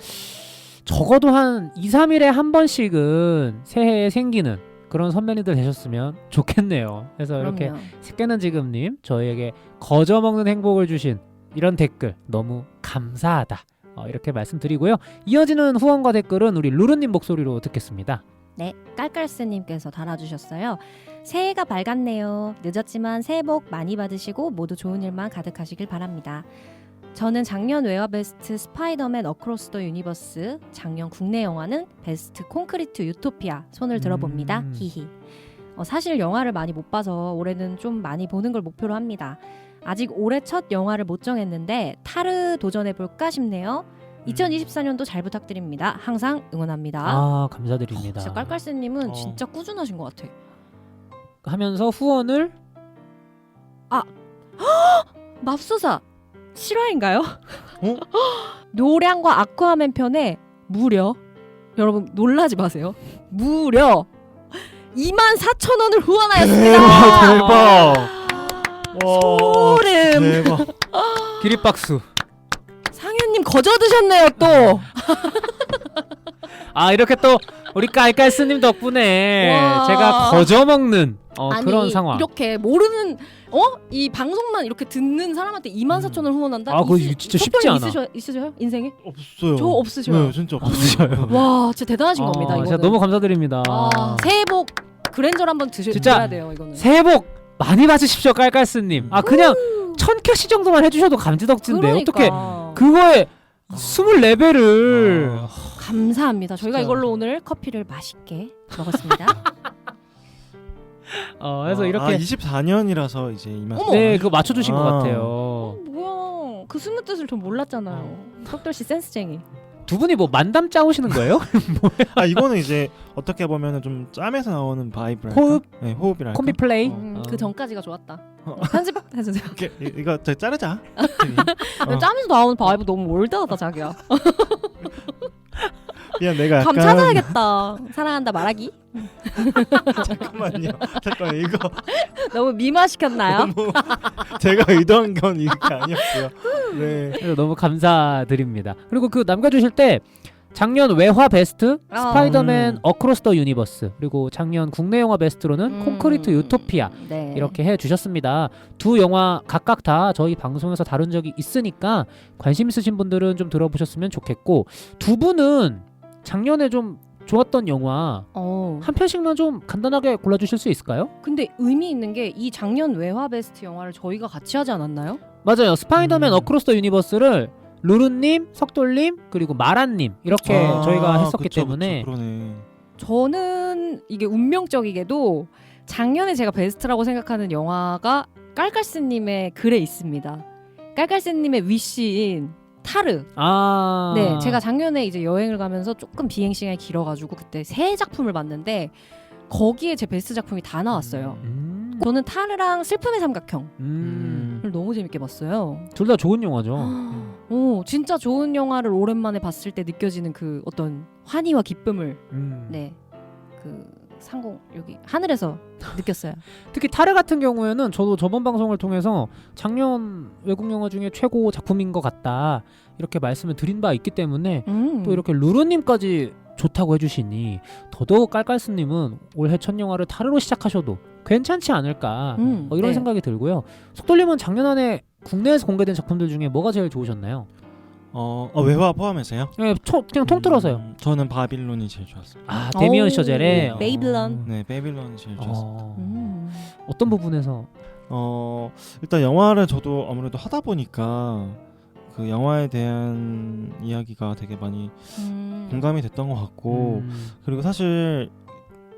적어도 한 2, 3일에 한 번씩은 새해에 생기는 그런 선배님들 되셨으면 좋겠네요. 그래서 이렇게 그럼요. 새끼는 지금님 저희에게 거저 먹는 행복을 주신 이런 댓글 너무 감사하다 이렇게 말씀드리고요. 이어지는 후원과 댓글은 우리 루루님 목소리로 듣겠습니다. 네, 깔깔스님께서 달아주셨어요. 새해가 밝았네요. 늦었지만 새해 복 많이 받으시고 모두 좋은 일만 가득하시길 바랍니다. 저는 작년 외화 베스트 스파이더맨 어크로스 더 유니버스, 작년 국내 영화는 베스트 콘크리트 유토피아 손을 들어봅니다. 히히. 사실 영화를 많이 못 봐서 올해는 좀 많이 보는 걸 목표로 합니다. 아직 올해 첫 영화를 못 정했는데 타르 도전해볼까 싶네요. 2024년도 잘 부탁드립니다. 항상 응원합니다. 아, 감사드립니다. 진짜 깔깔스님은 진짜 꾸준하신 것 같아. 하면서 후원을 맙소사 실화인가요? 노량과 아쿠아맨 편에 무려, 여러분 놀라지 마세요, 무려 24,000원을 후원하였습니다. 대박. 소름. 대박. 기립박수. 상현님 거저 드셨네요 또. 아, 이렇게 또 우리 깔깔스님 덕분에 와. 제가 거저 먹는 아니, 그런 상황. 이렇게 모르는 이 방송만 이렇게 듣는 사람한테 24,000원을 후원한다? 아, 그거 진짜 쉽지 않아. 있으셔요? 인생에? 없어요. 저 없으셔요. 네, 진짜 없으셔요. 와, 진짜 대단하신 겁니다. 이거는. 진짜 너무 감사드립니다. 새해 복 그랜저를 한번 진짜 드셔야 돼요. 이거는. 새해 복 많이 받으십시오, 깔깔스님. 아, 그냥 1000캐시 정도만 해주셔도 감지덕진데 어떻게 그거에 24배를. 감사합니다. 저희가 진짜. 이걸로 오늘 커피를 맛있게 먹었습니다. 그래서 이렇게 24년이라서 이제 이만. 어머. 네, 그거 맞춰주신 것 같아요. 뭐야? 그 숨은 뜻을 전 몰랐잖아요. 덕돌 씨 센스쟁이. 두 분이 뭐 만담 짜오시는 거예요? 이거는 이제 어떻게 보면은 좀 짬에서 나오는 바이브랄까? 호흡? 네, 호흡이랄까? 콤비 플레이? 그 전까지가 좋았다. 편집해주세요. 이거 저기 자르자. 짬에서 나오는 바이브 너무 올드하다 자기야. 그냥 내가 감 약간 찾아야겠다. 사랑한다 말하기. 잠깐만요. 잠깐 이거 너무 미화시켰나요? 너무 제가 의도한 건 이게 아니었고요. 네. 그래서 너무 감사드립니다. 그리고 그 남겨주실 때 작년 외화 베스트 스파이더맨 어크로스 더 유니버스, 그리고 작년 국내 영화 베스트로는 콘크리트 유토피아 네. 이렇게 해주셨습니다. 두 영화 각각 다 저희 방송에서 다룬 적이 있으니까 관심 있으신 분들은 좀 들어보셨으면 좋겠고, 두 분은 작년에 좀 좋았던 영화 한 편씩만 좀 간단하게 골라주실 수 있을까요? 근데 의미 있는 게 이 작년 외화 베스트 영화를 저희가 같이 하지 않았나요? 맞아요. 스파이더맨 어크로스 더 유니버스를 루루님, 석돌님, 그리고 마란님 이렇게 저희가 했었기 때문에. 그러네. 저는 이게 운명적이게도 작년에 제가 베스트라고 생각하는 영화가 깔깔스님의 글에 있습니다. 깔깔스님의 위시인 타르. 네, 제가 작년에 이제 여행을 가면서 조금 비행 시간이 길어가지고 그때 세 작품을 봤는데 거기에 제 베스트 작품이 다 나왔어요. 저는 타르랑 슬픔의 삼각형을 너무 재밌게 봤어요. 둘 다 좋은 영화죠. 진짜 좋은 영화를 오랜만에 봤을 때 느껴지는 그 어떤 환희와 기쁨을 네, 그 상공 여기 하늘에서 느꼈어요. 특히 타르 같은 경우에는 저도 저번 방송을 통해서 작년 외국 영화 중에 최고 작품인 것 같다 이렇게 말씀을 드린 바 있기 때문에 또 이렇게 루루님까지 좋다고 해주시니 더더욱 깔깔스님은 올해 첫 영화를 타르로 시작하셔도 괜찮지 않을까 이런 네. 생각이 들고요. 속돌님은 작년 안에 국내에서 공개된 작품들 중에 뭐가 제일 좋으셨나요? 외화 포함해서요? 네, 그냥 통틀어서요. 저는 바빌론이 제일 좋았어요. 데미언 셔젤의 베이블런. 네, 바빌론이 제일 좋았어요. 어떤 부분에서? 일단 영화를 저도 아무래도 하다 보니까 그 영화에 대한 이야기가 되게 많이 공감이 됐던 것 같고, 그리고 사실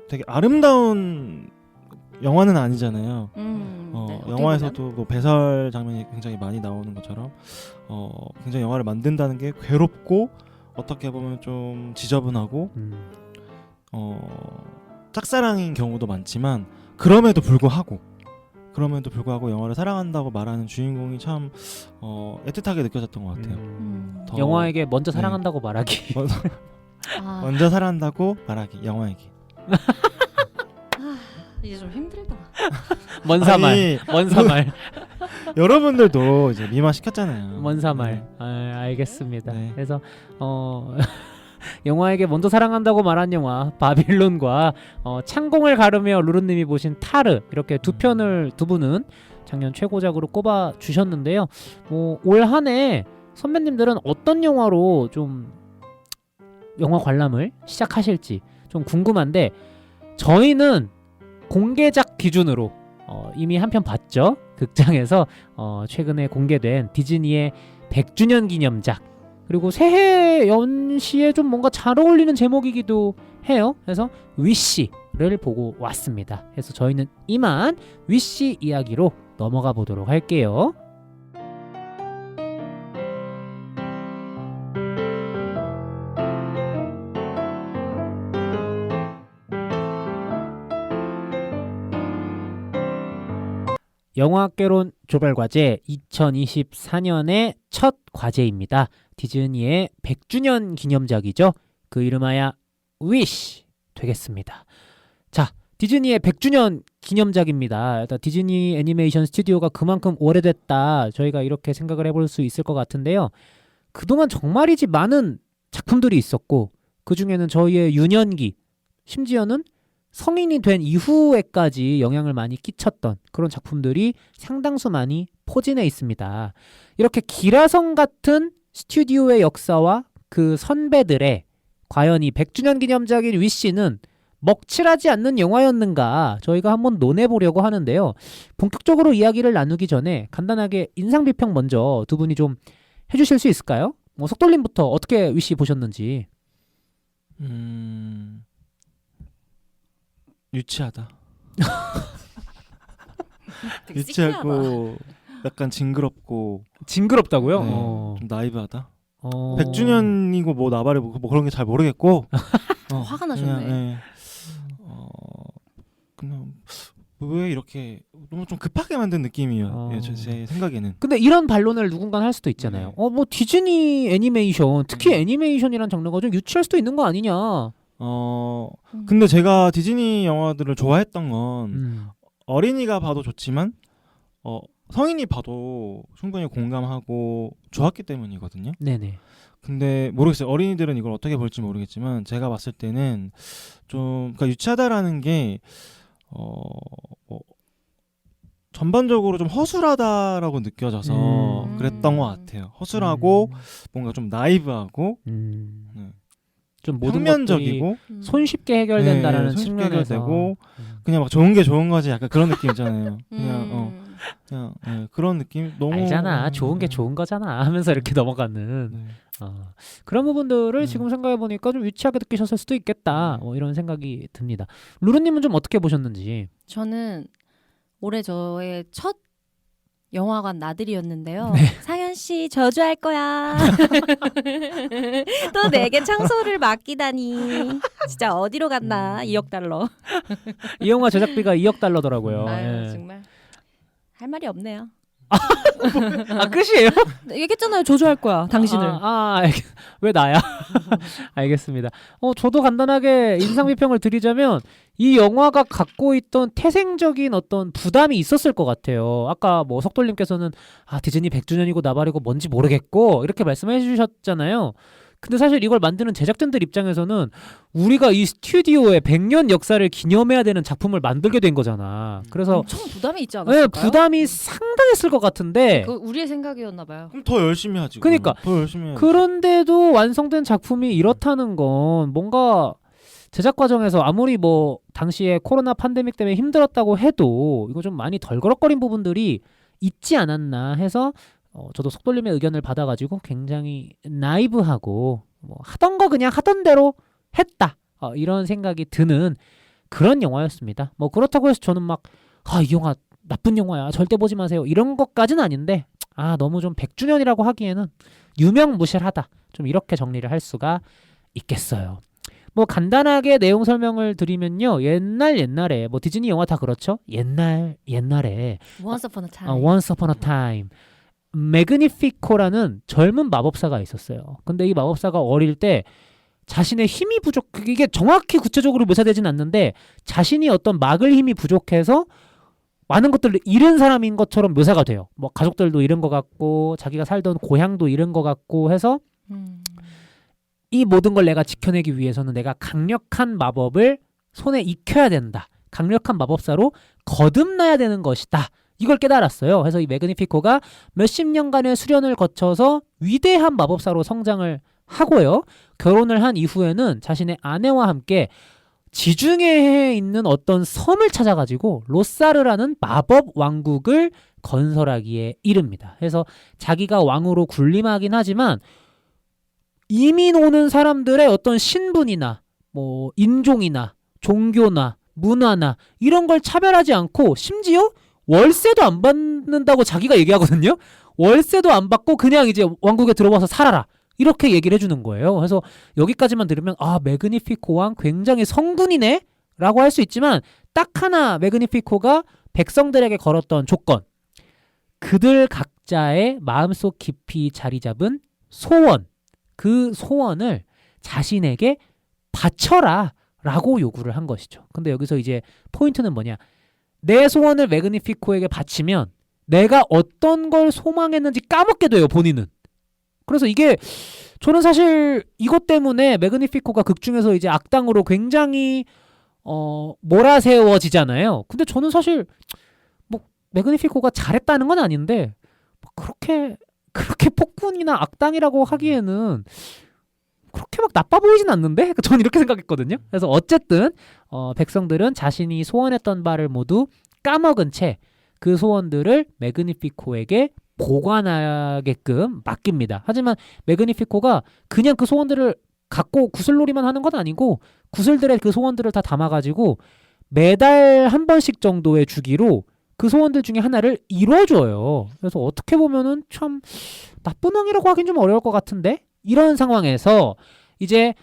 되게 아름다운 영화는 아니잖아요. 네, 영화에서도 뭐 배설 장면이 굉장히 많이 나오는 것처럼 굉장히 영화를 만든다는 게 괴롭고 어떻게 보면 좀 지저분하고 짝사랑인 경우도 많지만 그럼에도 불구하고 영화를 사랑한다고 말하는 주인공이 참 애틋하게 느껴졌던 것 같아요. 영화에게 먼저 사랑한다고 말하기. 먼저 사랑한다고 말하기, 영화에게. 이제 좀 힘들다. 먼사말. 여러분들도 이제 미화 시켰잖아요. 먼사말. 알겠습니다. 네. 그래서 영화에게 먼저 사랑한다고 말한 영화 바빌론과 창공을 가르며 루루님이 보신 타르, 이렇게 두 편을 두 분은 작년 최고작으로 꼽아 주셨는데요. 올 한 해 선배님들은 어떤 영화로 좀 영화 관람을 시작하실지 좀 궁금한데, 저희는 공개작 기준으로 이미 한 편 봤죠. 극장에서 최근에 공개된 디즈니의 100주년 기념작, 그리고 새해 연시에 좀 뭔가 잘 어울리는 제목이기도 해요. 그래서 위시를 보고 왔습니다. 그래서 저희는 이만 위시 이야기로 넘어가 보도록 할게요. 영화학개론 조별과제 2024년의 첫 과제입니다. 디즈니의 100주년 기념작이죠. 그 이름하여 위시 되겠습니다. 자, 디즈니의 100주년 기념작입니다. 디즈니 애니메이션 스튜디오가 그만큼 오래됐다, 저희가 이렇게 생각을 해볼 수 있을 것 같은데요. 그동안 정말이지 많은 작품들이 있었고, 그 중에는 저희의 유년기, 심지어는 성인이 된 이후에까지 영향을 많이 끼쳤던 그런 작품들이 상당수 많이 포진해 있습니다. 이렇게 기라성 같은 스튜디오의 역사와 그 선배들의 과연 이 100주년 기념작인 위시는 먹칠하지 않는 영화였는가, 저희가 한번 논해보려고 하는데요. 본격적으로 이야기를 나누기 전에 간단하게 인상 비평 먼저 두 분이 좀 해주실 수 있을까요? 속돌림부터 어떻게 위시 보셨는지. 유치하다. 되게 유치하고 약간 징그럽고. 징그럽다고요? 네, 좀 나이브하다. 100주년 100주년이고 뭐 나발에 뭐 그런 게 잘 모르겠고. 화가 나셨네. 그냥, 그냥 왜 이렇게 너무 좀 급하게 만든 느낌이에요. 제 생각에는. 근데 이런 반론을 누군가 할 수도 있잖아요. 뭐 디즈니 애니메이션, 특히 애니메이션이란 장르가 좀 유치할 수도 있는 거 아니냐. 근데 제가 디즈니 영화들을 좋아했던 건 어린이가 봐도 좋지만 성인이 봐도 충분히 공감하고 좋았기 때문이거든요. 네네. 근데 모르겠어요. 어린이들은 이걸 어떻게 볼지 모르겠지만 제가 봤을 때는 좀 그러니까 유치하다라는 게 뭐 전반적으로 좀 허술하다라고 느껴져서 그랬던 것 같아요. 허술하고 뭔가 좀 나이브하고 좀 모든 평면적이고 것들이 손쉽게 해결된다라는 손쉽게 측면에서 해결되고 그냥 막 좋은 게 좋은 거지, 약간 그런 느낌 있잖아요. 그냥 그런 느낌 너무 알잖아, 좋은 게 좋은 거잖아 하면서 이렇게 넘어가는 그런 부분들을 지금 생각해 보니까 좀 유치하게 느끼셨을 수도 있겠다, 이런 생각이 듭니다. 루루님은 좀 어떻게 보셨는지. 저는 올해 저의 첫 영화관 나들이였는데요. 상현 씨 저주할 거야. 또 내게 청소를 맡기다니. 진짜 어디로 갔나? 2억 달러. 이 영화 제작비가 2억 달러더라고요. 아유, 정말 할 말이 없네요. 끝이에요? 얘기했잖아요. 저주할 거야. 당신을. 왜 나야? 알겠습니다. 저도 간단하게 인상 비평을 드리자면 이 영화가 갖고 있던 태생적인 어떤 부담이 있었을 것 같아요. 아까 뭐 석돌님께서는 디즈니 100주년이고 나발이고 뭔지 모르겠고 이렇게 말씀해 주셨잖아요. 근데 사실 이걸 만드는 제작진들 입장에서는 우리가 이 스튜디오의 100년 역사를 기념해야 되는 작품을 만들게 된 거잖아. 그래서 엄청 부담이 있지 않았을까요? 부담이 상당했을 것 같은데 그 우리의 생각이었나 봐요. 그럼 더 열심히 하지. 그러니까 더 열심히 해야지. 그런데도 완성된 작품이 이렇다는 건 뭔가 제작 과정에서 아무리 뭐 당시에 코로나 팬데믹 때문에 힘들었다고 해도 이거 좀 많이 덜그럭거린 부분들이 있지 않았나 해서 저도 속돌림의 의견을 받아가지고 굉장히 나이브하고 뭐 하던 거 그냥 하던 대로 했다, 이런 생각이 드는 그런 영화였습니다. 뭐 그렇다고 해서 저는 막 이 영화 나쁜 영화야 절대 보지 마세요 이런 것까지는 아닌데 너무 좀 100주년이라고 하기에는 유명무실하다, 좀 이렇게 정리를 할 수가 있겠어요. 뭐 간단하게 내용 설명을 드리면요, 옛날에 뭐 디즈니 영화 다 그렇죠. 옛날에 Once Upon a Time. Once Upon a Time 매그니피코라는 젊은 마법사가 있었어요. 근데 이 마법사가 어릴 때 자신의 힘이 부족, 이게 정확히 구체적으로 묘사되진 않는데 자신이 어떤 막을 힘이 부족해서 많은 것들을 잃은 사람인 것처럼 묘사가 돼요. 뭐 가족들도 잃은 것 같고 자기가 살던 고향도 잃은 것 같고 해서 이 모든 걸 내가 지켜내기 위해서는 내가 강력한 마법을 손에 익혀야 된다, 강력한 마법사로 거듭나야 되는 것이다, 이걸 깨달았어요. 그래서 이 매그니피코가 몇십 년간의 수련을 거쳐서 위대한 마법사로 성장을 하고요. 결혼을 한 이후에는 자신의 아내와 함께 지중해에 있는 어떤 섬을 찾아가지고 로사르라는 마법 왕국을 건설하기에 이릅니다. 그래서 자기가 왕으로 군림하긴 하지만 이민 오는 사람들의 어떤 신분이나 뭐 인종이나 종교나 문화나 이런 걸 차별하지 않고 심지어 월세도 안 받는다고 자기가 얘기하거든요. 월세도 안 받고 그냥 이제 왕국에 들어와서 살아라. 이렇게 얘기를 해주는 거예요. 그래서 여기까지만 들으면 아 매그니피코 왕 굉장히 성군이네 라고 할 수 있지만 딱 하나 매그니피코가 백성들에게 걸었던 조건, 그들 각자의 마음속 깊이 자리 잡은 소원, 그 소원을 자신에게 바쳐라 라고 요구를 한 것이죠. 근데 여기서 이제 포인트는 뭐냐, 내 소원을 매그니피코에게 바치면 내가 어떤 걸 소망했는지 까먹게 돼요, 본인은. 그래서 이게 저는 사실 이것 때문에 매그니피코가 극중에서 이제 악당으로 굉장히 몰아세워지잖아요. 근데 저는 사실 뭐 매그니피코가 잘했다는 건 아닌데 뭐 그렇게 폭군이나 악당이라고 하기에는 그렇게 막 나빠 보이진 않는데? 저는 이렇게 생각했거든요. 그래서 어쨌든 백성들은 자신이 소원했던 바를 모두 까먹은 채 그 소원들을 매그니피코에게 보관하게끔 맡깁니다. 하지만 매그니피코가 그냥 그 소원들을 갖고 구슬놀이만 하는 건 아니고 구슬들의 그 소원들을 다 담아가지고 매달 한 번씩 정도의 주기로 그 소원들 중에 하나를 이뤄줘요. 그래서 어떻게 보면은 참 나쁜 왕이라고 하긴 좀 어려울 것 같은데, 이런 상황에서 이제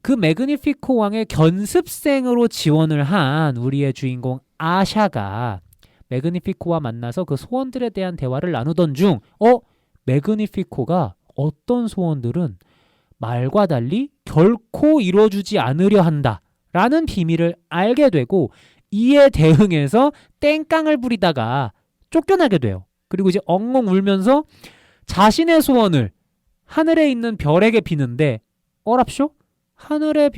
그 매그니피코 왕의 견습생으로 지원을 한 우리의 주인공 아샤가 매그니피코와 만나서 그 소원들에 대한 대화를 나누던 중 매그니피코가 어떤 소원들은 말과 달리 결코 이뤄주지 않으려 한다라는 비밀을 알게 되고 이에 대응해서 땡깡을 부리다가 쫓겨나게 돼요. 그리고 이제 엉엉 울면서 자신의 소원을 하늘에 있는 별에게 비는데 어랍쇼? 하늘에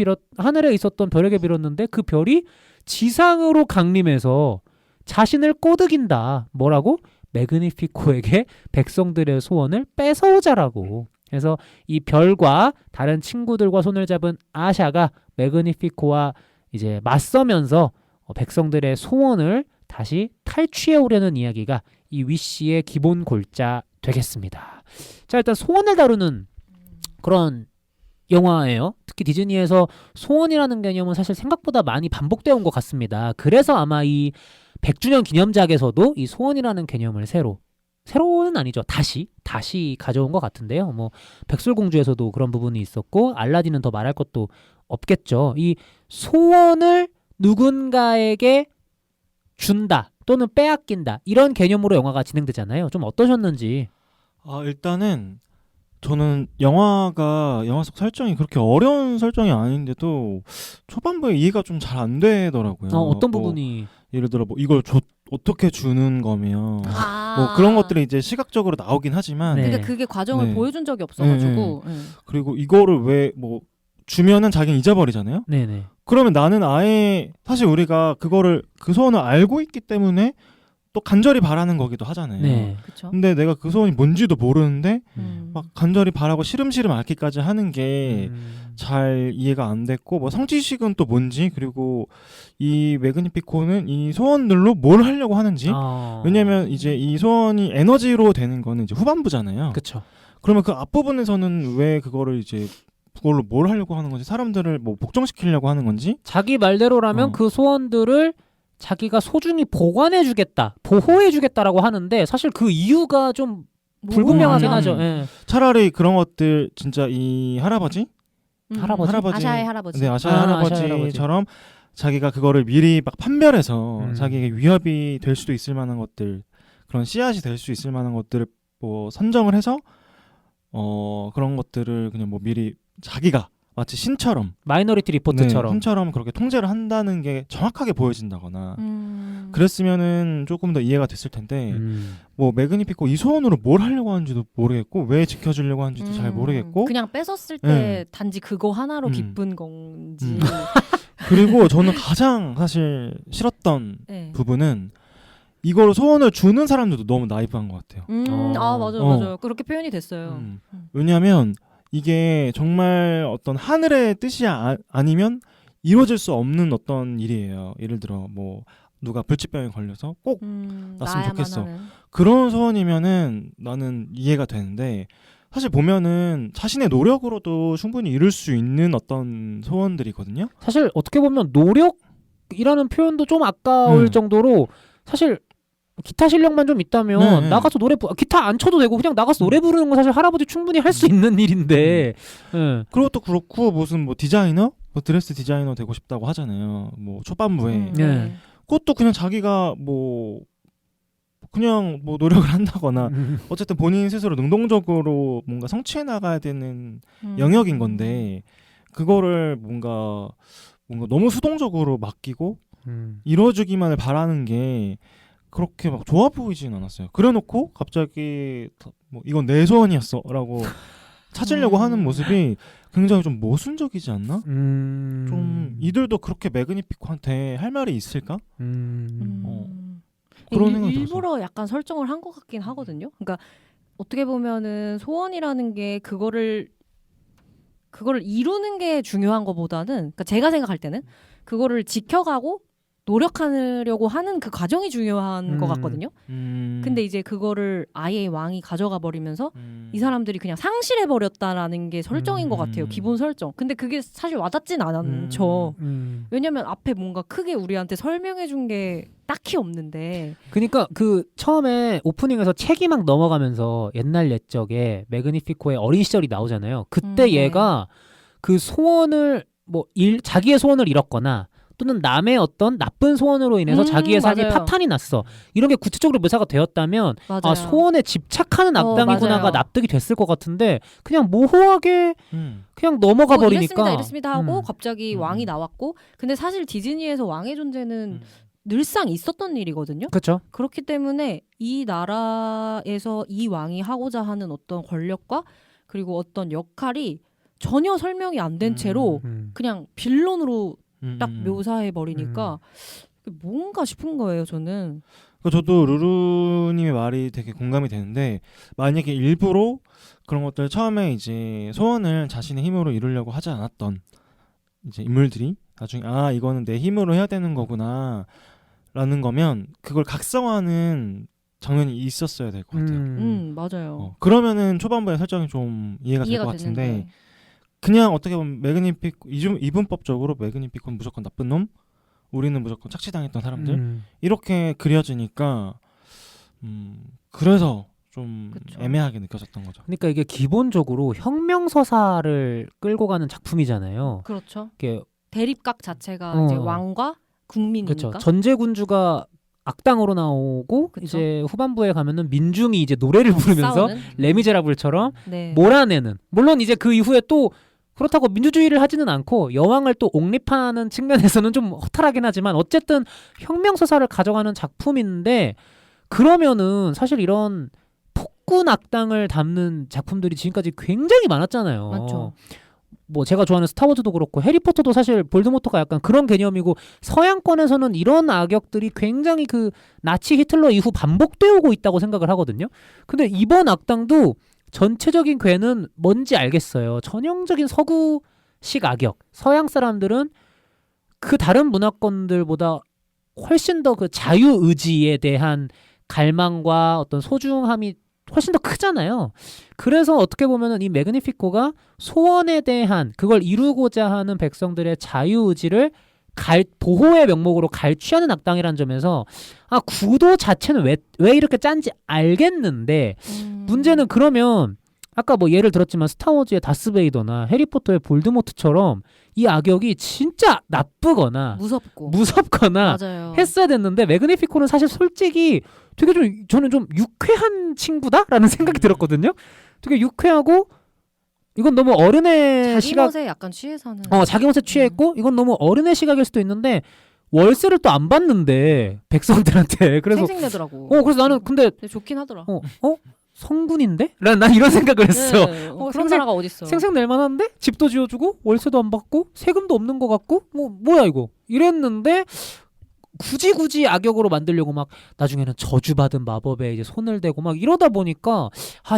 있었던 별에게 빌었는데 그 별이 지상으로 강림해서 자신을 꼬드긴다. 뭐라고? 매그니피코에게 백성들의 소원을 뺏어오자라고. 그래서 이 별과 다른 친구들과 손을 잡은 아샤가 매그니피코와 이제 맞서면서 백성들의 소원을 다시 탈취해 오려는 이야기가 이 위시의 기본 골자 되겠습니다. 자, 일단 소원을 다루는 그런 영화예요. 특히 디즈니에서 소원이라는 개념은 사실 생각보다 많이 반복되어 온 것 같습니다. 그래서 아마 이 100주년 기념작에서도 이 소원이라는 개념을 새로는 아니죠. 다시 가져온 것 같은데요. 뭐 백설공주에서도 그런 부분이 있었고 알라딘은 더 말할 것도 없겠죠. 이 소원을 누군가에게 준다 또는 빼앗긴다 이런 개념으로 영화가 진행되잖아요. 좀 어떠셨는지. 일단은 저는 영화 속 설정이 그렇게 어려운 설정이 아닌데도 초반부에 이해가 좀 잘 안 되더라고요. 어떤 부분이? 예를 들어 뭐 이걸 어떻게 주는 거며 뭐 그런 것들이 이제 시각적으로 나오긴 하지만 그러니까 그게 과정을 네. 보여준 적이 없어가지고 그리고 이거를 왜 뭐 주면은 자기는 잊어버리잖아요. 네네. 그러면 나는 아예 사실 우리가 그 소원을 알고 있기 때문에 또 간절히 바라는 거기도 하잖아요. 네. 그쵸? 근데 내가 그 소원이 뭔지도 모르는데 음. 막 간절히 바라고 시름시름 앓기까지 하는 게 잘 이해가 안 됐고 뭐 성지식은 또 뭔지, 그리고 이 매그니피코는 이 소원들로 뭘 하려고 하는지. 왜냐면 이제 이 소원이 에너지로 되는 거는 이제 후반부잖아요. 그렇죠. 그러면 그 앞부분에서는 왜 그거를 이제 그걸로 뭘 하려고 하는 건지, 사람들을 뭐 복종시키려고 하는 건지. 자기 말대로라면 그 소원들을 자기가 소중히 보관해주겠다, 보호해주겠다라고 하는데 사실 그 이유가 좀 불분명하긴 하죠. 예. 차라리 그런 것들 진짜 이 할아버지? 아샤의 할아버지. 네, 아샤의 할아버지처럼 자기가 그거를 미리 막 판별해서 자기에게 위협이 될 수도 있을 만한 것들, 그런 씨앗이 될 수 있을 만한 것들을 뭐 선정을 해서 그런 것들을 그냥 뭐 미리 자기가 마치 신처럼, 마이너리티 리포트처럼 신처럼 그렇게 통제를 한다는 게 정확하게 보여진다거나 그랬으면은 조금 더 이해가 됐을 텐데 뭐 매그니피코 이 소원으로 뭘 하려고 하는지도 모르겠고 왜 지켜주려고 하는지도 잘 모르겠고 그냥 뺏었을 때 단지 그거 하나로 기쁜 건지 그리고 저는 가장 사실 싫었던 부분은 이걸 소원을 주는 사람들도 너무 나이브한 것 같아요. 맞아요. 그렇게 표현이 됐어요. 왜냐하면 이게 정말 어떤 하늘의 뜻이 아니면 이루어질 수 없는 어떤 일이에요. 예를 들어 뭐 누가 불치병에 걸려서 꼭 났으면 나야만 좋겠어. 하는. 그런 소원이면은 나는 이해가 되는데 사실 보면은 자신의 노력으로도 충분히 이룰 수 있는 어떤 소원들이거든요. 사실 어떻게 보면 노력이라는 표현도 좀 아까울 정도로 사실 기타 실력만 좀 있다면 네. 나가서 기타 안 쳐도 되고 그냥 나가서 노래 부르는 건 사실 할아버지 충분히 할 수 있는 일인데 예. 그것도 그렇고 무슨 뭐 디자이너? 뭐 드레스 디자이너 되고 싶다고 하잖아요. 뭐 초반부에. 네. 그것도 그냥 자기가 뭐 그냥 뭐 노력을 한다거나 어쨌든 본인 스스로 능동적으로 뭔가 성취해 나가야 되는 영역인 건데 그거를 뭔가 너무 수동적으로 맡기고 이루어주기만을 바라는 게 그렇게 막 좋아 보이진 않았어요. 그래놓고 갑자기 뭐 이건 내 소원이었어라고 찾으려고 하는 모습이 굉장히 좀 모순적이지 않나? 좀 이들도 그렇게 매그니피코한테 할 말이 있을까? 그런 생각이 일부러 약간 설정을 한 것 같긴 하거든요. 그러니까 어떻게 보면은 소원이라는 게 그거를 이루는 게 중요한 것보다는, 그러니까 제가 생각할 때는 그거를 지켜가고 노력하려고 하는 그 과정이 중요한 것 같거든요. 근데 이제 그거를 아예 왕이 가져가 버리면서 이 사람들이 그냥 상실해 버렸다라는 게 설정인 것 같아요. 기본 설정. 근데 그게 사실 와닿진 않죠. 왜냐면 앞에 뭔가 크게 우리한테 설명해 준 게 딱히 없는데. 그러니까 그 처음에 오프닝에서 책이 막 넘어가면서 옛날 옛적에 매그니피코의 어린 시절이 나오잖아요. 그때 얘가 그 소원을 자기의 소원을 잃었거나 또는 남의 어떤 나쁜 소원으로 인해서 자기의 삶이 맞아요. 파탄이 났어. 이런 게 구체적으로 묘사가 되었다면 맞아요. 아, 소원에 집착하는 악당이구나가 맞아요. 납득이 됐을 것 같은데 그냥 모호하게 그냥 넘어가 버리니까 이랬습니다 하고 갑자기 왕이 나왔고, 근데 사실 디즈니에서 왕의 존재는 늘상 있었던 일이거든요. 그렇죠. 그렇기 때문에 이 나라에서 이 왕이 하고자 하는 어떤 권력과 그리고 어떤 역할이 전혀 설명이 안 된 채로 그냥 빌런으로 딱 묘사해 버리니까 뭔가 싶은 거예요, 저는. 저도 루루님의 말이 되게 공감이 되는데, 만약에 일부러 그런 것들 처음에 이제 소원을 자신의 힘으로 이루려고 하지 않았던 이제 인물들이 나중에 이거는 내 힘으로 해야 되는 거구나 라는 거면 그걸 각성하는 장면이 있었어야 될 것 같아요. 맞아요. 그러면은 초반부의 설정이 좀 이해가 될 것 같은데 됐는데. 그냥 어떻게 보면 매그니피코 이분법적으로 매그니피코는 무조건 나쁜 놈, 우리는 무조건 착취당했던 사람들 이렇게 그려지니까 그래서 좀 그쵸. 애매하게 느껴졌던 거죠. 그러니까 이게 기본적으로 혁명 서사를 끌고 가는 작품이잖아요. 그렇죠. 이게 대립각 자체가 이제 왕과 국민이니까. 그렇죠. 전제군주가 악당으로 나오고 그쵸. 이제 후반부에 가면은 민중이 이제 노래를 부르면서 싸우는? 레미제라블처럼 네. 몰아내는. 물론 이제 그 이후에 또 그렇다고 민주주의를 하지는 않고 여왕을 또 옹립하는 측면에서는 좀 허탈하긴 하지만 어쨌든 혁명 서사를 가져가는 작품인데, 그러면은 사실 이런 폭군 악당을 담는 작품들이 지금까지 굉장히 많았잖아요. 맞죠. 뭐 제가 좋아하는 스타워즈도 그렇고 해리포터도 사실 볼드모트가 약간 그런 개념이고, 서양권에서는 이런 악역들이 굉장히 그 나치 히틀러 이후 반복되어 오고 있다고 생각을 하거든요. 근데 이번 악당도 전체적인 궤는 뭔지 알겠어요. 전형적인 서구식 악역. 서양 사람들은 그 다른 문화권들보다 훨씬 더 그 자유의지에 대한 갈망과 어떤 소중함이 훨씬 더 크잖아요. 그래서 어떻게 보면은 이 매그니피코가 소원에 대한 그걸 이루고자 하는 백성들의 자유의지를 보호의 명목으로 갈취하는 악당이라는 점에서 구도 자체는 왜 이렇게 짠지 알겠는데, 문제는 그러면 아까 뭐 예를 들었지만 스타워즈의 다스베이더나 해리포터의 볼드모트처럼 이 악역이 진짜 나쁘거나 무섭거나 맞아요. 했어야 됐는데, 매그니피코는 사실 솔직히 되게 좀 저는 좀 유쾌한 친구다라는 생각이 들었거든요. 되게 유쾌하고, 이건 너무 어른의 자기 시각, 멋에 약간 취해 사는. 자기 멋에 취했고 이건 너무 어른의 시각일 수도 있는데 월세를 또 안 받는데 백성들한테. 그래서 생색내더라고. 그래서 나는 근데 좋긴 하더라. 성군인데? 난 이런 생각을 했어. 네. 그런 나라가 어딨어. 생색 낼 만한데 집도 지어주고 월세도 안 받고 세금도 없는 것 같고 뭐야 이거 이랬는데, 굳이 악역으로 만들려고 막 나중에는 저주받은 마법에 이제 손을 대고 막 이러다 보니까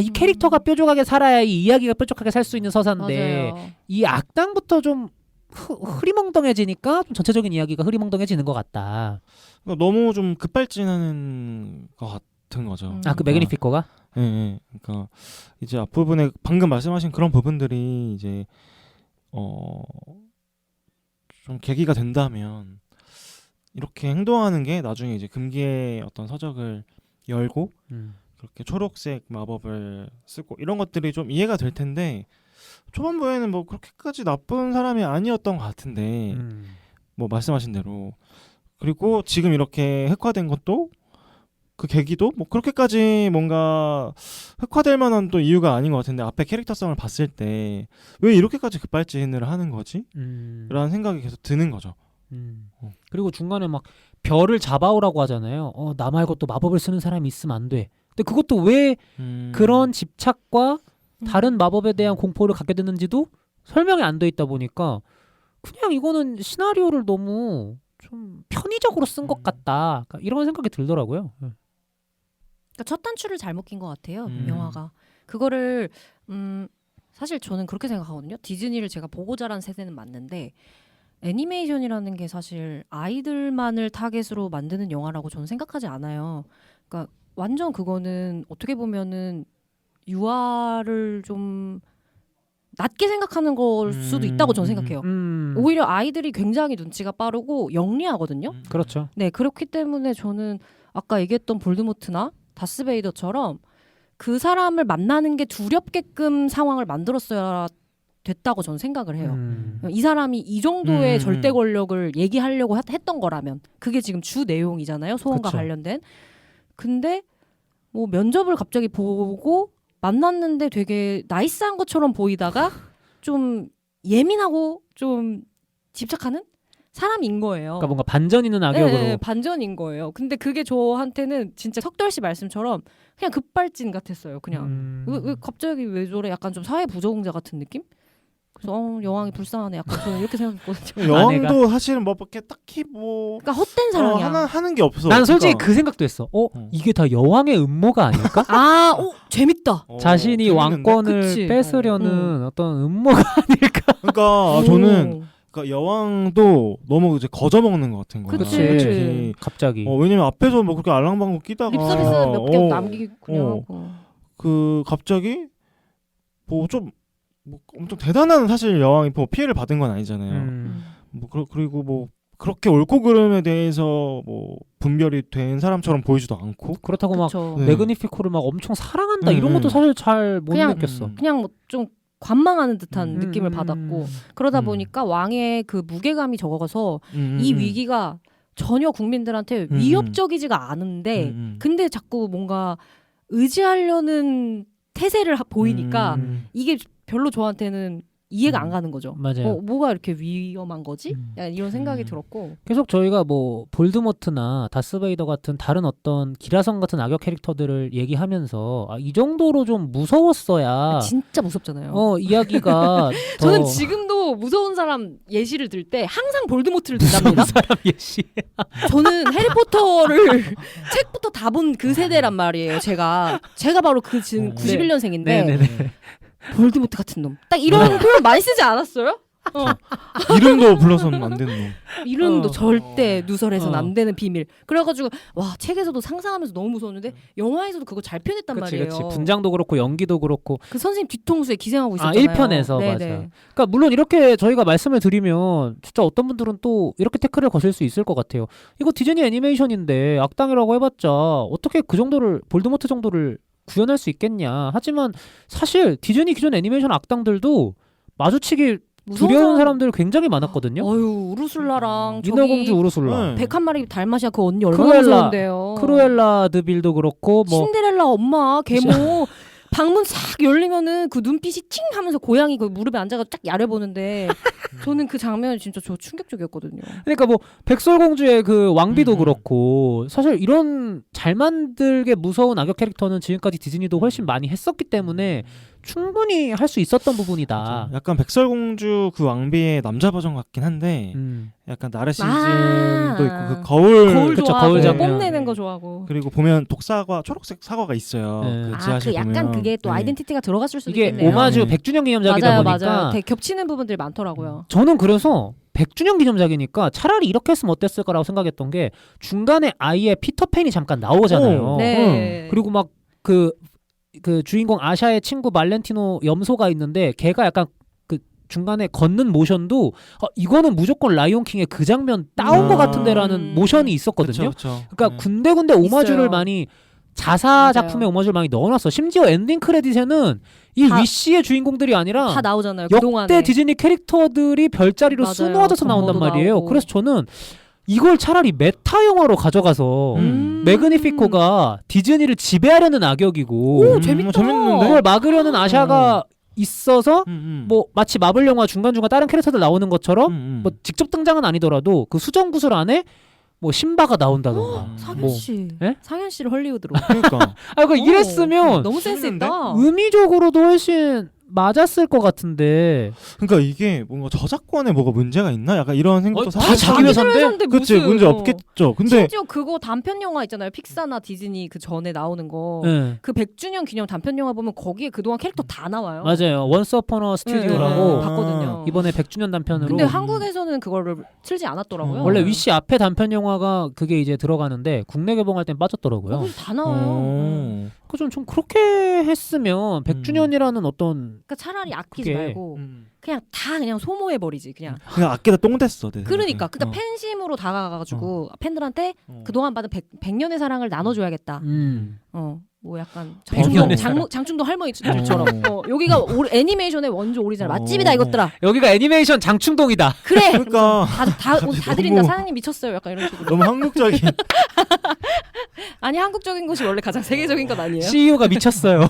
이 캐릭터가 뾰족하게 살아야 이 이야기가 뾰족하게 살 수 있는 서사인데, 맞아요. 이 악당부터 좀 흐리멍덩해지니까 좀 전체적인 이야기가 흐리멍덩해지는 것 같다. 그러니까 너무 좀 급발진하는 것 같은 거죠. 아, 그 매그니피코가? 예, 예. 그러니까 이제 앞부분에 방금 말씀하신 그런 부분들이 이제 좀 계기가 된다면 이렇게 행동하는 게 나중에 이제 금기의 어떤 서적을 열고 그렇게 초록색 마법을 쓰고 이런 것들이 좀 이해가 될 텐데 초반부에는 뭐 그렇게까지 나쁜 사람이 아니었던 것 같은데 뭐 말씀하신 대로 그리고 지금 이렇게 흑화된 것도 그 계기도 뭐 그렇게까지 뭔가 흑화될 만한 또 이유가 아닌 것 같은데 앞에 캐릭터성을 봤을 때 왜 이렇게까지 급발진을 하는 거지? 라는 생각이 계속 드는 거죠. 그리고 중간에 막 별을 잡아오라고 하잖아요. 나 말고 또 마법을 쓰는 사람이 있으면 안 돼. 근데 그것도 왜 그런 집착과 다른 마법에 대한 공포를 갖게 됐는지도 설명이 안 돼 있다 보니까 그냥 이거는 시나리오를 너무 좀 편의적으로 쓴 것 같다. 그러니까 이런 생각이 들더라고요. 그러니까 첫 단추를 잘못 낀 것 같아요. 영화가. 그거를 사실 저는 그렇게 생각하거든요. 디즈니를 제가 보고 자란 세대는 맞는데 애니메이션이라는 게 사실 아이들만을 타겟으로 만드는 영화라고 저는 생각하지 않아요. 그러니까 완전 그거는 어떻게 보면은 유아를 좀 낮게 생각하는 걸 수도 있다고 저는 생각해요. 오히려 아이들이 굉장히 눈치가 빠르고 영리하거든요. 그렇죠. 네, 그렇기 때문에 저는 아까 얘기했던 볼드모트나 다스베이더처럼 그 사람을 만나는 게 두렵게끔 상황을 만들었어야 됐다고 저는 생각을 해요. 이 사람이 이 정도의 절대 권력을 얘기하려고 했던 거라면 그게 지금 주 내용이잖아요. 소원과 그쵸. 관련된. 근데 뭐 면접을 갑자기 보고 만났는데 되게 나이스한 것처럼 보이다가 좀 예민하고 좀 집착하는 사람인 거예요. 그러니까 뭔가 반전 있는 악역으로. 네, 반전인 거예요. 근데 그게 저한테는 진짜 석덜 씨 말씀처럼 그냥 급발진 같았어요. 그냥 왜 갑자기 왜 저래? 약간 좀 사회 부적응자 같은 느낌? 그래서 여왕이 불쌍하네. 약간 저는 이렇게 생각했거든요. 여왕도 사실은 뭐 이렇게 딱히 뭐 그러니까 헛된 사랑이야. 하는 게 없어. 난 솔직히 그러니까. 그 생각도 했어. 이게 다 여왕의 음모가 아닐까? 재밌다. 자신이 재밌는데? 왕권을 그치. 뺏으려는 어떤 음모가 아닐까? 그러니까 저는 그러니까 여왕도 너무 이제 거저먹는 것 같은 거야. 그치. 솔직히. 갑자기. 왜냐면 앞에서 뭐 그렇게 알랑방구 끼다가 립서비스 몇 개 남기고 그냥 하고. 그 갑자기 뭐 좀 뭐 엄청 대단한 사실 여왕이 뭐 피해를 받은 건 아니잖아요. 뭐 그리고 뭐 그렇게 옳고 그름에 대해서 뭐 분별이 된 사람처럼 보이지도 않고 그렇다고 막 그쵸. 네. 매그니피코를 막 엄청 사랑한다 이런 것도 사실 잘 못 그냥, 느꼈어. 그냥 뭐 좀 관망하는 듯한 느낌을 받았고 그러다 음. 보니까 왕의 그 무게감이 적어서 이 위기가 전혀 국민들한테 위협적이지가 않은데 근데 자꾸 뭔가 의지하려는 태세를 보이니까 이게 별로 저한테는 이해가 안 가는 거죠. 맞아요. 뭐가 이렇게 위험한 거지? 약간 이런 생각이 들었고 계속 저희가 뭐 볼드모트나 다스베이더 같은 다른 어떤 기라성 같은 악역 캐릭터들을 얘기하면서 이 정도로 좀 무서웠어야 진짜 무섭잖아요. 이야기가 저는 더 지금도 무서운 사람 예시를 들 때 항상 볼드모트를 든답니다. 사람 예시. 저는 해리포터를 책부터 다 본 그 세대란 말이에요. 제가 바로 그 지금 91년생인데 네네네. 볼드모트 같은 놈. 딱 이런 표현 많이 쓰지 않았어요? 이름도 불러서는 안 되는 놈. 이름도 절대 누설해서는 어. 안 되는 비밀. 그래가지고 와 책에서도 상상하면서 너무 무서웠는데 영화에서도 그거 잘 표현했단 그치, 말이에요. 그치. 분장도 그렇고 연기도 그렇고. 그 선생님 뒤통수에 기생하고 있었잖아요. 1편에서 네네. 맞아. 그러니까 물론 이렇게 저희가 말씀을 드리면 진짜 어떤 분들은 또 이렇게 태클을 거실 수 있을 것 같아요. 이거 디즈니 애니메이션인데 악당이라고 해봤자 어떻게 그 정도를 볼드모트 정도를 구현할 수 있겠냐. 하지만 사실 디즈니 기존 애니메이션 악당들도 마주치기 두려운 사람들 굉장히 많았거든요. 어유 우르술라랑 인어공주 우르술라, 네. 101마리 달마시아 그 언니 얼마나 크루엘라, 무서운데요. 크루엘라 드빌도 그렇고 뭐 신데렐라 엄마 계모 방문 싹 열리면은 그 눈빛이 찡 하면서 고양이 그 무릎에 앉아가지고 딱 야려보는데 저는 그 장면이 진짜 저 충격적이었거든요. 그러니까 뭐 백설공주의 그 왕비도 그렇고 사실 이런 잘 만들게 무서운 악역 캐릭터는 지금까지 디즈니도 훨씬 많이 했었기 때문에 충분히 할 수 있었던 부분이다. 약간 백설공주 그 왕비의 남자 버전 같긴 한데 약간 나르시즘도 있고 그 거울 그쵸, 좋아하고 거울 장면. 뽐내는 거 좋아하고. 그리고 보면 독사과 초록색 사과가 있어요. 네. 그 지하실 그 약간 보면. 그게 또 네. 아이덴티티가 들어갔을 수도 이게 있겠네요. 오마주 네. 100주년 기념작이다 맞아요, 보니까 맞아요. 되게 겹치는 부분들이 많더라고요. 저는 그래서 100주년 기념작이니까 차라리 이렇게 했으면 어땠을까라고 생각했던 게 중간에 아예 피터팬이 잠깐 나오잖아요. 네. 그리고 막 그 주인공 아샤의 친구 말렌티노 염소가 있는데 걔가 약간 그 중간에 걷는 모션도 이거는 무조건 라이온 킹의 그 장면 따온 것 같은데라는 모션이 있었거든요. 그쵸. 그러니까 군데군데 오마주를 있어요. 많이 자사 맞아요. 작품에 오마주를 많이 넣어놨어. 심지어 엔딩 크레딧에는 이 다- 위시의 주인공들이 아니라 다 나오잖아요. 역대 그동안에. 디즈니 캐릭터들이 별자리로 맞아요. 수놓아져서 나온단 덤버도 말이에요. 나오고. 그래서 저는 이걸 차라리 메타 영화로 가져가서 매그니피코가 디즈니를 지배하려는 악역이고 오, 재밌다. 재밌는데? 그걸 막으려는 아샤가 있어서 뭐 뭐 마치 마블 영화 중간중간 다른 캐릭터들 나오는 것처럼 뭐 직접 등장은 아니더라도 그 수정 구슬 안에 뭐 신바가 나온다던가 상현 뭐 씨. 예? 상현 씨를 헐리우드로. 그러니까 그 이랬으면 너무 센스 있다. 의미적으로도 훨씬 맞았을 것 같은데 그러니까 이게 뭔가 저작권에 뭐가 문제가 있나? 약간 이런 생각도 다 자기 회사인데? 그치 문제 없겠죠. 근데 심지어 그거 단편 영화 있잖아요. 픽사나 디즈니 그 전에 나오는 거. 네. 그 100주년 기념 단편 영화 보면 거기에 그동안 캐릭터 다 나와요. 맞아요. 원스 어폰 어 스튜디오라고 봤거든요. 이번에 100주년 단편으로 근데 한국에서는 그거를 틀지 않았더라고요. 원래 위시 앞에 단편 영화가 그게 이제 들어가는데 국내 개봉할 땐 빠졌더라고요. 거기서 다 나와요. 좀 그렇게 했으면 100주년이라는 어떤 그러니까 차라리 아끼지 그게- 말고 그냥 다 그냥 소모해 버리지 그냥. 그냥 아끼다 똥 됐어. 내 그러니까 생각에. 팬심으로 다가가가지고 팬들한테 그동안 받은 100년의 사랑을 나눠줘야겠다. 뭐 약간 백년의 장충동 할머니들처럼 여기가 애니메이션의 원조 오리지널 맛집이다 이것들아. 여기가 애니메이션 장충동이다. 그래. 그러니까 다 드린다. 사장님 미쳤어요. 약간 이런 식으로. 너무 한국적인. 아니 한국적인 것이 원래 가장 세계적인 것 아니에요? CEO가 미쳤어요.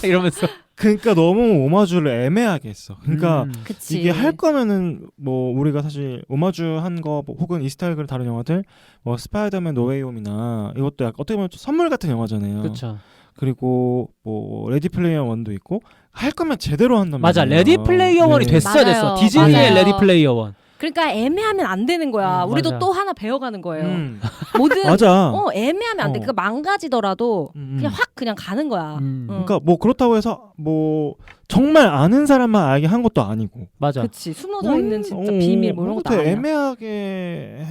이러면서 그러니까 너무 오마주를 애매하게 했어. 그러니까 그치. 이게 할 거면은 뭐 우리가 사실 오마주 한 거 뭐 혹은 이스터에그를 다룬 영화들 뭐 스파이더맨 노웨이홈이나 이것도 약간 어떻게 보면 좀 선물 같은 영화잖아요. 그렇죠. 그리고 뭐 레디 플레이어 원도 있고 할 거면 제대로 한단 맞아. 말이에요. 레디 플레이어 원이 네. 됐어야 맞아요. 됐어. 디즈니의 맞아요. 레디 플레이어 원. 그러니까 애매하면 안 되는 거야. 우리도 맞아. 또 하나 배워가는 거예요. 음. 모든 맞아. 애매하면 안 돼. 그러니까 망가지더라도 그냥 확 그냥 가는 거야. 그러니까 뭐 그렇다고 해서 뭐 정말 아는 사람만 알게 한 것도 아니고. 맞아. 그치 숨어져 있는 진짜 비밀 뭐 이런 것도 되게 아니야. 애매하게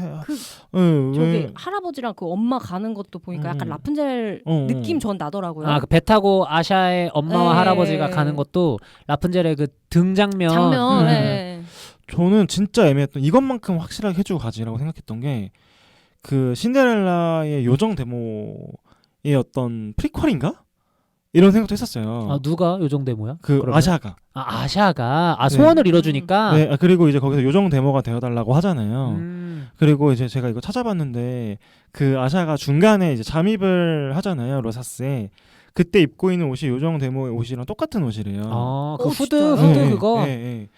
저기 할아버지랑 그 엄마 가는 것도 보니까 약간 라푼젤 느낌 전 나더라고요. 그 배 타고 아샤의 엄마와 네. 할아버지가 가는 것도 라푼젤의 그 등 장면. 네. 저는 진짜 애매했던 이것만큼 확실하게 해주고 가지라고 생각했던 게 그 신데렐라의 요정 데모의 어떤 프리퀄인가? 이런 생각도 했었어요. 누가 요정 데모야? 그 그러면? 아샤가. 아샤가 네. 소원을 이뤄주니까. 네, 그리고 이제 거기서 요정 데모가 되어달라고 하잖아요. 음. 그리고 이제 제가 이거 찾아봤는데 그 아샤가 중간에 이제 잠입을 하잖아요, 로사스에. 그때 입고 있는 옷이 요정 데모의 옷이랑 똑같은 옷이래요. 그 후드 진짜요? 후드 그거. 네.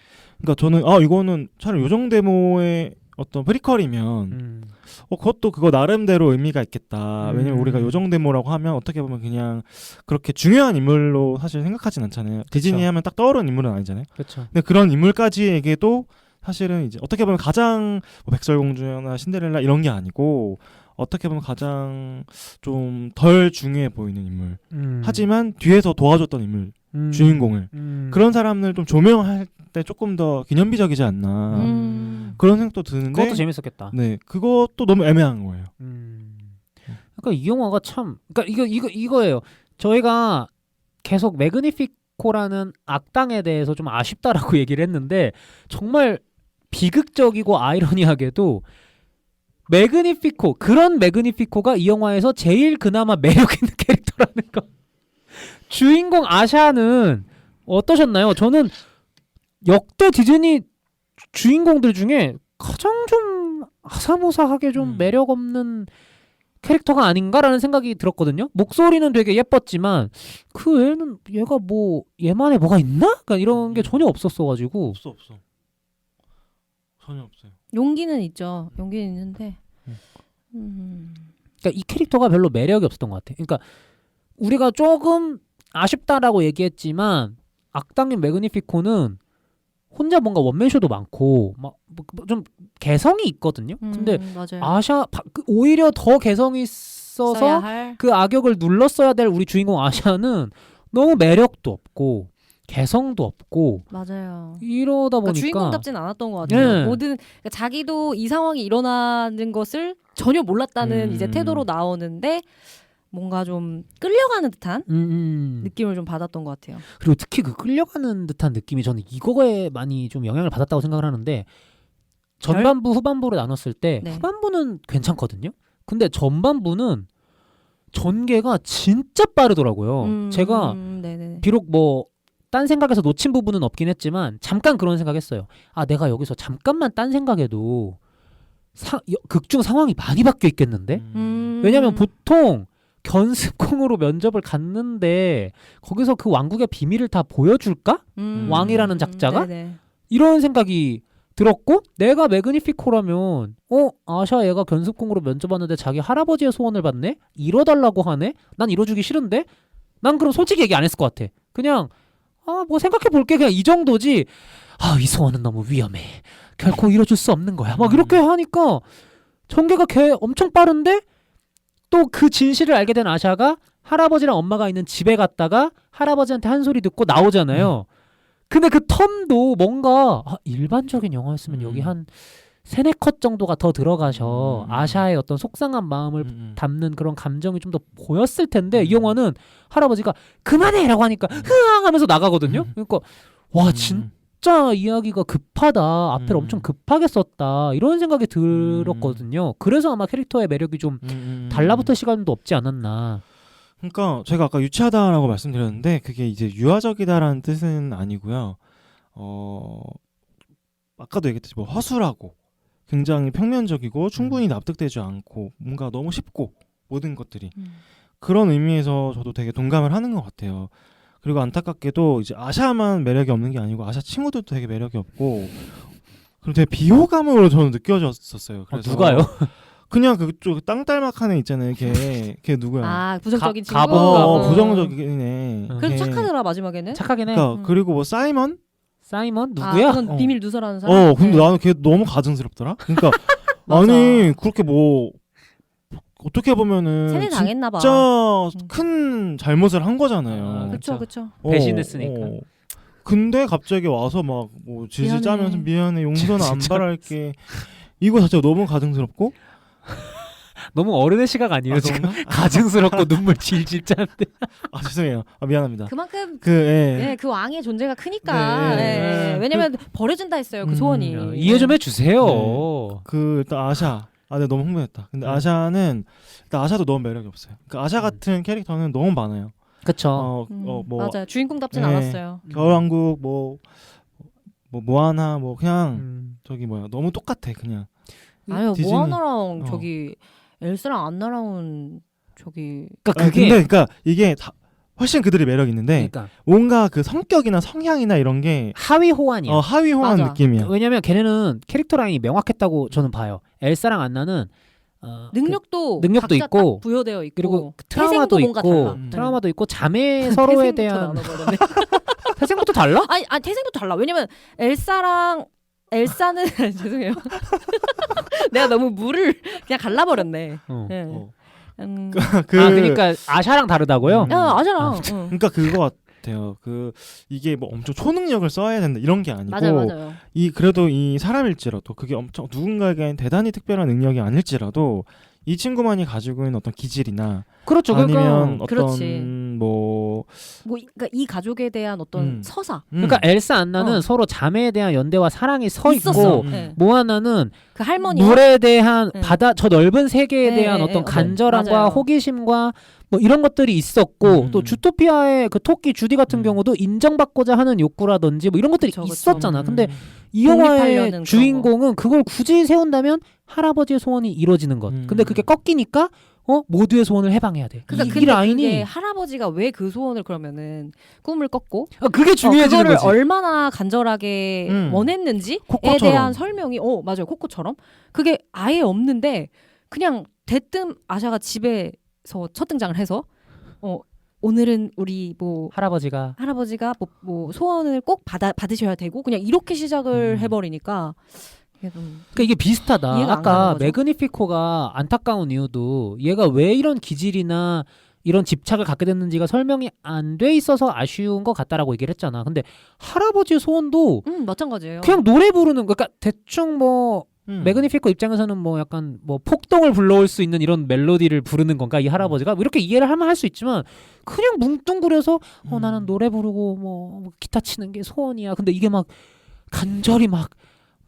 그러니까 저는 이거는 차라리 요정 데모의 어떤 프리퀄이면 그것도 그거 나름대로 의미가 있겠다. 왜냐면 우리가 요정 데모라고 하면 어떻게 보면 그냥 그렇게 중요한 인물로 사실 생각하진 않잖아요. 디즈니 하면 딱 떠오르는 인물은 아니잖아요. 그렇죠. 근데 그런 인물까지에게도 사실은 이제 어떻게 보면 가장 뭐 백설공주나 신데렐라 이런 게 아니고 어떻게 보면 가장 좀 덜 중요해 보이는 인물. 하지만 뒤에서 도와줬던 인물, 주인공을 그런 사람들 좀 조명할 때 조금 더 기념비적이지 않나 그런 생각도 드는데 그것도 재밌었겠다. 네, 그것도 너무 애매한 거예요. 그러니까 이 영화가 참, 그러니까 이거예요. 저희가 계속 매그니피코라는 악당에 대해서 좀 아쉽다라고 얘기를 했는데 정말 비극적이고 아이러니하게도 그런 매그니피코가 이 영화에서 제일 그나마 매력 있는 캐릭터라는 거. 주인공 아샤는 어떠셨나요? 저는 역대 디즈니 주인공들 중에 가장 좀 아사모사하게 좀 매력 없는 캐릭터가 아닌가라는 생각이 들었거든요. 목소리는 되게 예뻤지만 그 외에는 얘가 뭐 얘만의 뭐가 있나? 그러니까 이런 게 전혀 없었어가지고. 없어. 전혀 없어요. 용기는 있죠. 용기는 있는데. 그러니까 이 캐릭터가 별로 매력이 없었던 것 같아. 그러니까 우리가 조금 아쉽다라고 얘기했지만 악당인 매그니피코는 혼자 뭔가 원맨쇼도 많고 막 좀 개성이 있거든요. 근데 맞아요. 오히려 더 개성이 있어서 써야 할. 그 악역을 눌렀어야 될 우리 주인공 아샤는 너무 매력도 없고 개성도 없고 맞아요. 이러다 보니까 주인공답진 않았던 것 같아요. 네. 그러니까 자기도 이 상황이 일어나는 것을 전혀 몰랐다는 이제 태도로 나오는데 뭔가 좀 끌려가는 듯한 느낌을 좀 받았던 것 같아요. 그리고 특히 그 끌려가는 듯한 느낌이 저는 이거에 많이 좀 영향을 받았다고 생각을 하는데 전반부 후반부로 나눴을 때 네. 후반부는 괜찮거든요. 근데 전반부는 전개가 진짜 빠르더라고요. 제가 네네. 비록 뭐 딴 생각에서 놓친 부분은 없긴 했지만 잠깐 그런 생각했어요. 아, 내가 여기서 잠깐만 딴 생각해도 극중 상황이 많이 바뀌어 있겠는데? 왜냐면 보통 견습공으로 면접을 갔는데 거기서 그 왕국의 비밀을 다 보여줄까? 왕이라는 작자가? 네네. 이런 생각이 들었고 내가 매그니피코라면 아샤 얘가 견습공으로 면접 왔는데 자기 할아버지의 소원을 받네? 이뤄달라고 하네? 난 이뤄주기 싫은데? 난 그럼 솔직히 얘기 안 했을 것 같아. 그냥 뭐 생각해볼게 그냥 이 정도지. 이 소원은 너무 위험해. 결코 이뤄줄 수 없는 거야. 막 이렇게 하니까 전개가 엄청 빠른데 또 그 진실을 알게 된 아샤가 할아버지랑 엄마가 있는 집에 갔다가 할아버지한테 한 소리 듣고 나오잖아요. 근데 그 텀도 뭔가 일반적인 영화였으면 여기 한 3-4컷 정도가 더 들어가셔 아샤의 어떤 속상한 마음을 담는 그런 감정이 좀 더 보였을 텐데 이 영화는 할아버지가 그만해! 라고 하니까 흐앙 하면서 나가거든요. 그러니까 와 진짜 이야기가 급하다. 앞을 엄청 급하게 썼다. 이런 생각이 들었거든요. 그래서 아마 캐릭터의 매력이 좀 달라붙을 시간도 없지 않았나. 그러니까 제가 아까 유치하다라고 말씀드렸는데 그게 이제 유아적이다라는 뜻은 아니고요. 아까도 얘기했듯이 뭐 허술하고 굉장히 평면적이고 충분히 납득되지 않고 뭔가 너무 쉽고 모든 것들이 그런 의미에서 저도 되게 동감을 하는 것 같아요. 그리고 안타깝게도 이제 아샤만 매력이 없는 게 아니고 아샤 친구들도 되게 매력이 없고 그리고 되게 비호감으로 저는 느껴졌었어요. 그래서 누가요? 그냥 그쪽 땅딸막한 애 있잖아요. 걔 누구야? 부정적인 친구. 가본가 부정적인 애. 그래도 착하더라 마지막에는. 착하긴 해. 그러니까 그리고 뭐 사이먼 누구야? 그건 비밀 누설하는 사람. 근데 나는 걔 너무 가증스럽더라. 그러니까 아니 그렇게 뭐 어떻게 보면은 세뇌 당했나 봐. 진짜 큰 잘못을 한 거잖아요. 그렇죠. 배신했으니까. 근데 갑자기 와서 막 뭐 질질 미안해. 짜면서 미안해 용서는 안 바랄게. 이거 자체가 너무 가증스럽고 너무 어른의 시각 아니에요 지금? 가증스럽고 눈물 질질 짜는데. 죄송해요. 미안합니다. 그만큼 그 왕의 존재가 크니까. 네. 왜냐면 버려진다 했어요 그 소원이. 이해 좀 해주세요. 일단 아샤. 내가 너무 흥분했다. 근데 아샤는 일단 아샤도 너무 매력이 없어요. 그러니까 아샤 같은 캐릭터는 너무 많아요. 그쵸. 뭐 맞아요. 주인공답진 않았어요. 겨울왕국 모아나 그냥 저기 너무 똑같아 그냥. 아니요 디즈니. 모아나랑 저기 엘사랑 안나랑은 저기. 그러니까 그러니까 이게 훨씬 그들이 매력 있는데 그러니까 뭔가 그 성격이나 성향이나 이런 게 하위 호환이야. 하위 호환 맞아. 느낌이야. 왜냐면 걔네는 캐릭터 라인이 명확했다고 저는 봐요. 엘사랑 안나는 능력도 능력도 각자 있고, 딱 부여되어 있고 그리고 트라우마도 뭔가 있고 달라. 트라우마도 있고 자매 서로에 대한 태생부터 달라? 아니 태생도 달라. 왜냐면 엘사는 죄송해요. 내가 너무 물을 그냥 갈라버렸네. 네. 그러니까 아샤랑 다르다고요? 아샤랑. 그러니까 그거 같아요. 이게 뭐 엄청 초능력을 써야 된다 이런 게 아니고 맞아요. 그래도 이 사람일지라도 그게 엄청 누군가에겐 대단히 특별한 능력이 아닐지라도 이 친구만이 가지고 있는 어떤 기질이나 그렇죠. 아니면 어떤 그렇지. 그러니까 이 가족에 대한 어떤 서사. 그러니까 엘사 안나는 서로 자매에 대한 연대와 사랑이 서 있었어. 있고 모아나는 그 할머니 물에 대한 저 넓은 세계에 대한 어떤 간절함과 맞아요. 호기심과 뭐 이런 것들이 있었고 또 주토피아의 그 토끼 주디 같은 경우도 인정받고자 하는 욕구라든지 뭐 이런 것들이 있었잖아. 근데 이 영화의 주인공은 그걸 굳이 세운다면 할아버지의 소원이 이루어지는 것. 근데 그게 꺾이니까 모두의 소원을 해방해야 돼. 그러니까 이 라인이 그게 할아버지가 왜 그 소원을 그러면은 꿈을 꿨고 그게 중요해지는 그거를 거지. 얼마나 간절하게 원했는지에 코코처럼. 대한 설명이 맞아요. 코코처럼 그게 아예 없는데 그냥 대뜸 아샤가 집에서 첫 등장을 해서 오늘은 우리 뭐 할아버지가 할아버지가 뭐 소원을 꼭 받으셔야 되고 그냥 이렇게 시작을 해버리니까 이게 좀 그러니까 이게 비슷하다. 이해가 안 가는 아까 거죠. 매그니피코가 안타까운 이유도 얘가 왜 이런 기질이나 이런 집착을 갖게 됐는지가 설명이 안 돼 있어서 아쉬운 것 같다라고 얘기를 했잖아. 근데 할아버지 소원도 마찬가지예요. 그냥 노래 부르는 거, 그러니까 대충 뭐 매그니피코 입장에서는 뭐 약간 뭐 폭동을 불러올 수 있는 이런 멜로디를 부르는 건가 이 할아버지가 뭐 이렇게 이해를 하면 할 수 있지만 그냥 뭉뚱그려서 나는 노래 부르고 뭐 기타 치는 게 소원이야. 근데 이게 막 간절히 막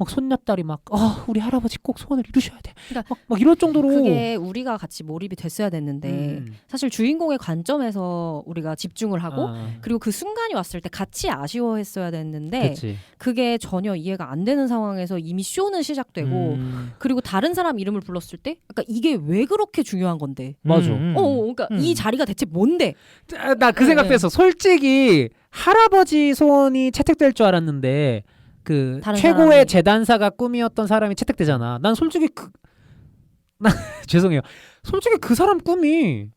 손녀딸이 막 우리 할아버지 꼭 소원을 이루셔야 돼. 그러니까 막 이럴 정도로 그게 우리가 같이 몰입이 됐어야 됐는데 사실 주인공의 관점에서 우리가 집중을 하고 그리고 그 순간이 왔을 때 같이 아쉬워했어야 됐는데 그치. 그게 전혀 이해가 안 되는 상황에서 이미 쇼는 시작되고 그리고 다른 사람 이름을 불렀을 때 그러니까 이게 왜 그렇게 중요한 건데 맞아. 그러니까 이 자리가 대체 뭔데? 나 그 생각했어. 솔직히 할아버지 소원이 채택될 줄 알았는데 그 최고의 사람이. 재단사가 꿈이었던 사람이 채택되잖아. 난 솔직히 죄송해요. 솔직히 그 사람 꿈이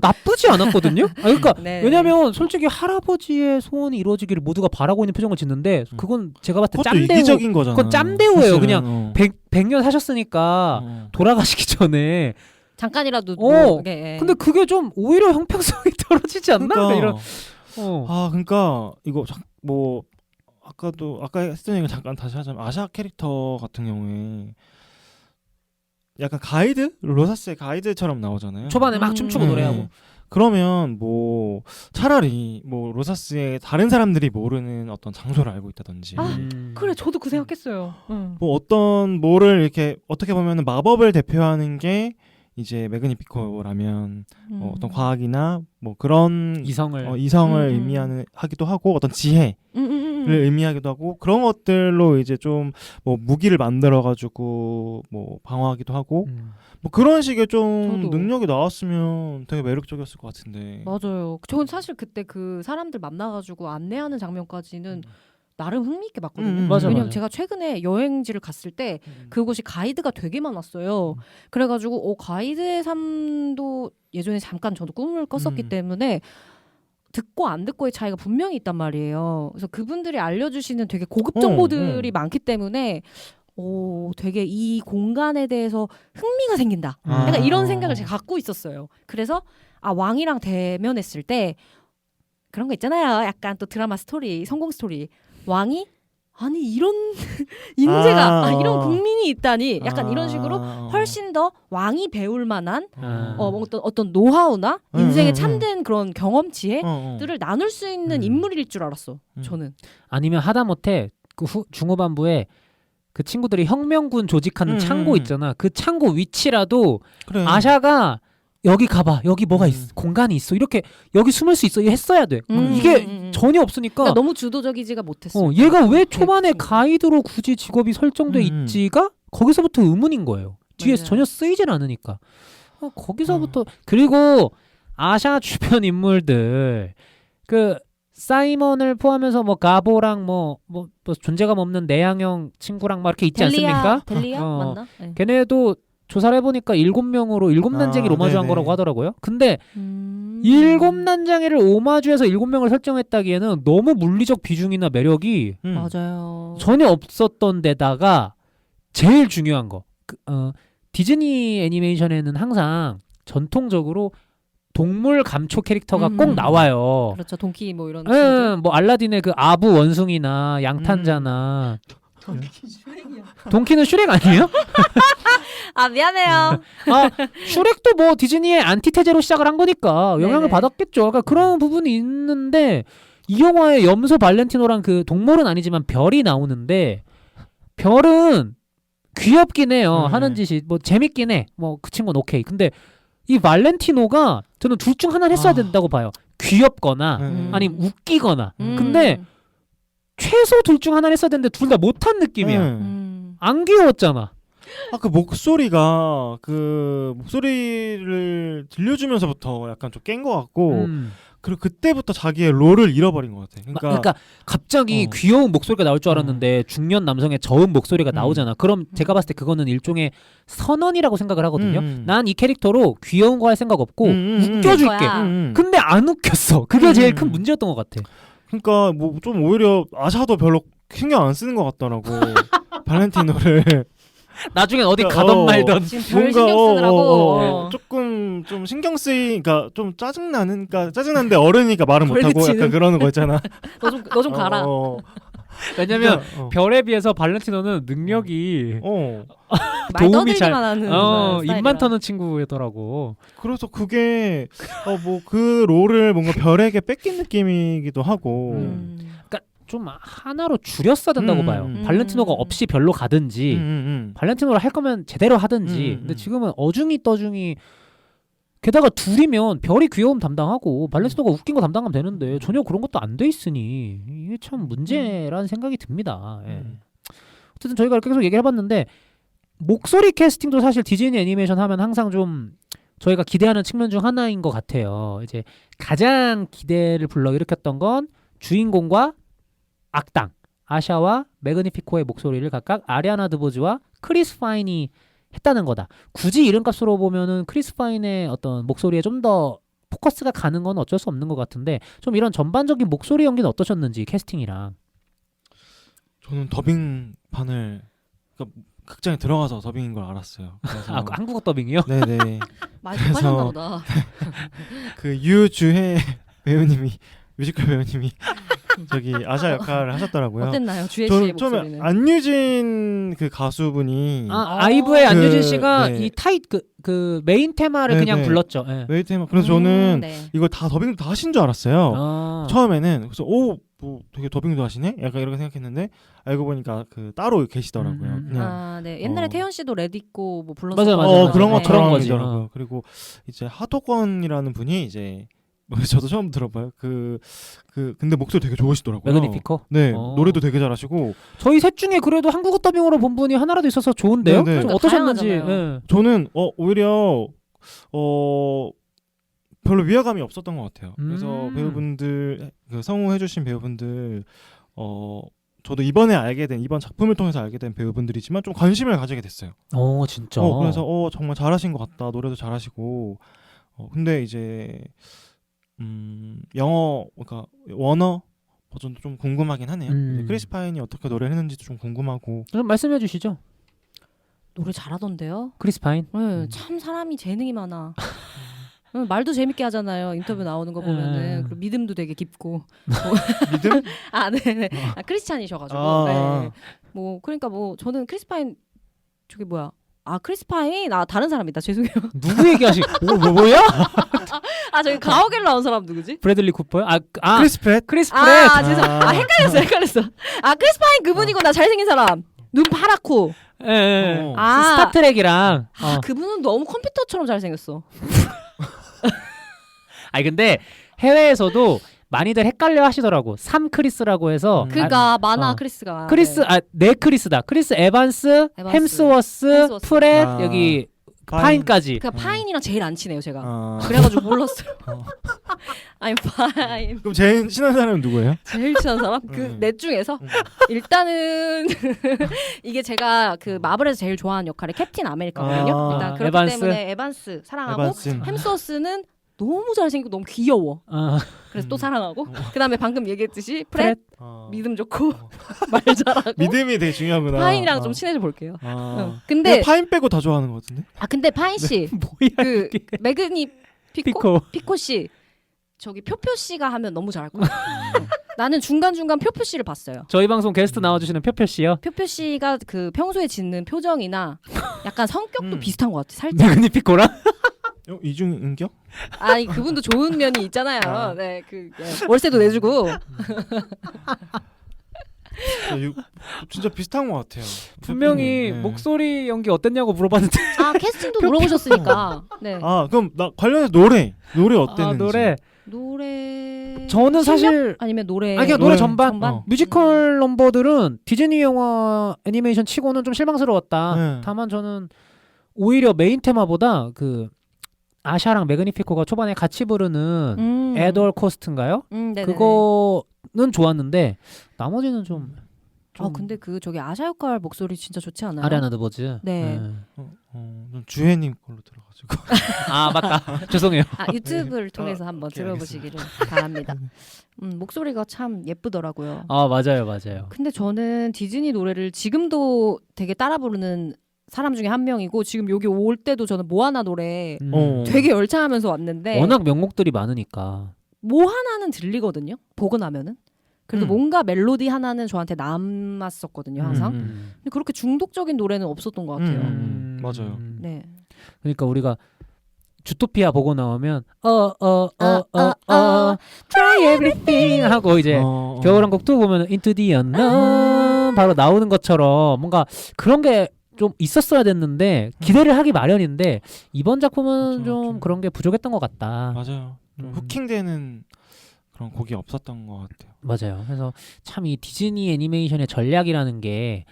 나쁘지 않았거든요. 그러니까 네. 왜냐면 솔직히 할아버지의 소원이 이루어지기를 모두가 바라고 있는 표정을 짓는데 그건 제가 봤을 때 그것도 짬배우. 이기적인 거잖아. 그건 짬배우예요. 사실은. 그냥 100년 사셨으니까 돌아가시기 전에. 잠깐이라도 근데 그게 좀 오히려 형평성이 떨어지지 않나? 그러니까. 이런. 그러니까 이거 뭐 아까 했던 얘기 잠깐 다시 하자면 아샤 캐릭터 같은 경우에 약간 가이드? 로사스의 가이드처럼 나오잖아요. 초반에 막 춤추고 노래하고. 그러면 뭐 차라리 뭐 로사스의 다른 사람들이 모르는 어떤 장소를 알고 있다든지 그래 저도 그 생각했어요. 뭐 어떤 뭐를 이렇게 어떻게 보면은 마법을 대표하는 게 이제 매그니피코라면 어떤 과학이나 뭐 그런 이성을 의미하는 하기도 하고 어떤 지혜를 의미하기도 하고 그런 것들로 이제 좀 뭐 무기를 만들어 가지고 뭐 방어하기도 하고 뭐 그런 식의 좀 저도. 능력이 나왔으면 되게 매력적이었을 것 같은데. 맞아요. 저는 사실 그때 그 사람들 만나가지고 안내하는 장면까지는 나름 흥미있게 봤거든요. 맞아, 왜냐면 맞아. 제가 최근에 여행지를 갔을 때 그곳이 가이드가 되게 많았어요. 그래가지고 가이드의 삶도 예전에 잠깐 저도 꿈을 꿨었기 때문에 듣고 안 듣고의 차이가 분명히 있단 말이에요. 그래서 그분들이 알려주시는 되게 고급 정보들이 많기 때문에 되게 이 공간에 대해서 흥미가 생긴다. 약간 이런 생각을 제가 갖고 있었어요. 그래서 왕이랑 대면했을 때 그런 거 있잖아요. 약간 또 드라마 스토리, 성공 스토리. 왕이 아니 이런 인재가 이런 국민이 있다니 약간 이런 식으로 훨씬 더 왕이 배울 만한 어떤 노하우나 인생에 참된 그런 경험 지혜들을 나눌 수 있는 인물일 줄 알았어. 저는. 아니면 하다못해 그 중후반부에 그 친구들이 혁명군 조직하는 창고 있잖아. 그 창고 위치라도 그래. 아샤가 여기 가봐. 여기 뭐가 공간이 있어. 이렇게 여기 숨을 수 있어. 했어야 돼. 이게 전혀 없으니까. 그러니까 너무 주도적이지가 못했어. 얘가 왜 초반에 가이드로 굳이 직업이 설정돼 있지가 거기서부터 의문인 거예요. 뒤에서 맞아요. 전혀 쓰이질 않으니까. 거기서부터 그리고 아샤 주변 인물들 그 사이먼을 포함해서 뭐 가보랑 뭐 존재감 없는 내향형 친구랑 막 이렇게 있지 않습니까? 델리아 맞나? 네. 걔네도 조사를 해보니까 7명으로 7난쟁이를 오마주한 네네. 거라고 하더라고요. 근데 7난쟁이를 오마주해서 7명을 설정했다기에는 너무 물리적 비중이나 매력이 맞아요. 전혀 없었던 데다가 제일 중요한 거 디즈니 애니메이션에는 항상 전통적으로 동물 감초 캐릭터가 꼭 나와요. 그렇죠. 동키 뭐 이런. 뭐 알라딘의 그 아부 원숭이나 양탄자나 동키는 슈렉 아니에요? 미안해요. 슈렉도 뭐 디즈니의 안티테제로 시작을 한 거니까 영향을 네네. 받았겠죠. 그러니까 그런 부분이 있는데 이 영화에 염소 발렌티노랑 그 동물은 아니지만 별이 나오는데 별은 귀엽긴 해요. 하는 짓이 뭐 재밌긴 해. 뭐 그 친구는 오케이. 근데 이 발렌티노가 저는 둘 중 하나를 했어야 된다고 봐요. 귀엽거나 아니면 웃기거나. 근데 최소 둘 중 하나를 했어야 되는데 둘 다 못한 느낌이야. 안 귀여웠잖아. 그 목소리가 그 목소리를 들려주면서부터 약간 좀 깬 것 같고 그리고 그때부터 자기의 롤을 잃어버린 것 같아. 그러니까 갑자기 귀여운 목소리가 나올 줄 알았는데 중년 남성의 저음 목소리가 나오잖아. 그럼 제가 봤을 때 그거는 일종의 선언이라고 생각을 하거든요. 난 이 캐릭터로 귀여운 거 할 생각 없고 웃겨줄게. 근데 안 웃겼어. 그게 제일 큰 문제였던 것 같아. 그러니까 뭐 좀 오히려 아샤도 별로 신경 안 쓰는 것 같더라고. 발렌티노를 나중엔 어디 가던 말던 지금 별 신경 쓰느라고 조금 좀 신경 쓰이니까 좀 짜증나는, 그러니까 짜증나는데 어른이니까 말을 못하고 약간 그러는 거 있잖아. 너 좀 가라. 왜냐면 별에 비해서 발렌티노는 능력이 말 도움이 떠들기만 하는 입만 터는 친구더라고. 그래서 그게 뭐 그 롤을 뭔가 별에게 뺏긴 느낌이기도 하고. 그러니까 좀 하나로 줄였어야 된다고 봐요. 발렌티노가 없이 별로 가든지 발렌티노를 할 거면 제대로 하든지. 근데 지금은 어중이 떠중이, 게다가 둘이면 별이 귀여움 담당하고 발렌티노가 웃긴 거 담당하면 되는데 전혀 그런 것도 안 돼 있으니 이게 참 문제라는 생각이 듭니다. 예. 어쨌든 저희가 이렇게 계속 얘기를 해봤는데 목소리 캐스팅도 사실 디즈니 애니메이션 하면 항상 좀 저희가 기대하는 측면 중 하나인 것 같아요. 이제 가장 기대를 불러일으켰던 건 주인공과 악당 아샤와 매그니피코의 목소리를 각각 아리아나 드보즈와 크리스 파인이 했다는 거다. 굳이 이름값으로 보면은 크리스 파인의 어떤 목소리에 좀 더 포커스가 가는 건 어쩔 수 없는 것 같은데, 좀 이런 전반적인 목소리 연기는 어떠셨는지, 캐스팅이랑. 저는 더빙판을, 그러니까 극장에 들어가서 더빙인 걸 알았어요. 그래서 한국어 더빙이요? 네네. 많이 빨랐나 보다. 그 유주혜 배우님이, 뮤지컬 배우님이 저기 아샤 역할을 하셨더라고요. 어땠나요, 주혜 씨의 처음에 목소리는? 안유진 그 가수분이 아이브의 안유진 씨가 네. 이 그 메인 테마를 그냥 불렀죠. 네. 메인 테마. 그래서 저는 네. 이걸 다 더빙도 다 하신 줄 알았어요. 처음에는. 그래서 뭐 되게 더빙도 하시네? 약간 이렇게 생각했는데 알고 보니까 그 따로 계시더라고요. 그냥. 네. 옛날에 태연 씨도 레디고 뭐 불렀었고. 맞아. 그런 네. 그런 거지. 것처럼이더라고요. 그리고 이제 하도건이라는 분이 이제 저도 처음 들어봐요. 근데 목소리 되게 좋으시더라고요. 매그니피코? 네, 노래도 되게 잘하시고. 저희 셋 중에 그래도 한국어 더빙으로 본 분이 하나라도 있어서 좋은데요? 네네. 좀 어떠셨는지. 다양하잖아요. 저는 오히려 별로 위화감이 없었던 것 같아요. 그래서 배우분들, 그 성우해주신 배우분들, 저도 이번 작품을 통해서 알게 된 배우분들이지만 좀 관심을 가지게 됐어요. 진짜. 그래서 정말 잘하신 것 같다. 노래도 잘하시고. 근데 이제 영어, 그러니까 원어 버전도 좀 궁금하긴 하네요. 이제 크리스 파인이 어떻게 노래를 했는지도 좀 궁금하고. 좀 말씀해 주시죠. 노래 잘하던데요? 크리스 파인? 네, 참 사람이 재능이 많아. 말도 재밌게 하잖아요. 인터뷰 나오는 거 보면은. 그리고 믿음도 되게 깊고. 믿음? 네네. 크리스찬이셔가지고. 네. 뭐 그러니까 뭐 저는 크리스 파인 저기 뭐야? 크리스 파인? 다른 사람이다. 죄송해요. 누구 얘기하시? 뭐야? 저기 가오갤 나온 사람 누구지? 브래들리 쿠퍼요? 크리스 프렛? 크리스 프렛. 죄송. 헷갈렸어. 크리스 파인 그분이구나. 잘생긴 사람. 눈 파랗고. 예. 스타트랙이랑. 그분은 너무 컴퓨터처럼 잘생겼어. 근데 해외에서도 많이들 헷갈려 하시더라고. 3크리스라고 해서. 그러니까 만화 크리스가. 네 크리스다. 크리스 에반스, 햄스워스, 프렛, 여기 파인까지. 그러니까 파인이랑 제일 안 친해요, 제가. 그래가지고 몰랐어요. I'm fine. 그럼 제일 친한 사람은 누구예요? 제일 친한 사람? 그 넷 중에서 일단은 이게 제가 그 마블에서 제일 좋아하는 역할이 캡틴 아메리카거든요. 일단 그렇기 때문에 에반스 사랑하고 햄스워스는 너무 잘생기고 너무 귀여워. 그래서 또 사랑하고. 그다음에 방금 얘기했듯이 프렛 믿음 좋고 말 잘하고. 믿음이 되게 중요하구나. 파인이랑 좀 친해져 볼게요. 근데 파인 빼고 다 좋아하는 것 같은데? 근데 파인 씨, 뭐야, 그 매그니 피코 씨, 저기 표표 씨가 하면 너무 잘할 것 같아요. 나는 중간 표표 씨를 봤어요. 저희 방송 게스트 나와주시는 표표 씨요. 표표 씨가 그 평소에 짓는 표정이나 약간 성격도 비슷한 것 같아. 살짝. 매그니피코랑? 이중인격? 아니 그분도 좋은 면이 있잖아요. 네, 월세도 내주고. 진짜 비슷한 것 같아요. 분명히 목소리 연기 어땠냐고 물어봤는데. 캐스팅도 물어보셨으니까. 네. 그럼 나 관련해서 노래 어땠는지. 노래. 저는 사실 아니면 노래. 그냥 노래 전반. 뮤지컬 넘버들은 디즈니 영화 애니메이션 치고는 좀 실망스러웠다. 다만 저는 오히려 메인 테마보다 그 아샤랑 매그니피코가 초반에 같이 부르는 에돌 코스트인가요? 네네네. 그거는 좋았는데 나머지는 좀 근데 그 저기 아샤 역할 목소리 진짜 좋지 않아요? 아리아나 드버즈. 네. 좀 주혜님 걸로 들어가지고. 아 맞다. 죄송해요. 유튜브를 통해서 한번 오케이, 들어보시기를 바랍니다. 목소리가 참 예쁘더라고요. 아 맞아요. 근데 저는 디즈니 노래를 지금도 되게 따라 부르는 사람 중에 한 명이고 지금 여기 올 때도 저는 모아나 노래 되게 열창하면서 왔는데 워낙 명곡들이 많으니까 모아나는 들리거든요. 보고 나면은. 그래도 뭔가 멜로디 하나는 저한테 남았었거든요, 항상. 근데 그렇게 중독적인 노래는 없었던 것 같아요. 맞아요. 네. 그러니까 우리가 주토피아 보고 나오면 try everything 하고 이제 겨울왕국도 보면 into the unknown 바로 나오는 것처럼 뭔가 그런 게 좀 있었어야 됐는데 기대를 하기 마련인데 이번 작품은 좀 그런 게 부족했던 것 같다. 맞아요. 좀 후킹되는 그런 곡이 없었던 것 같아요. 맞아요. 그래서 참 이 디즈니 애니메이션의 전략이라는 게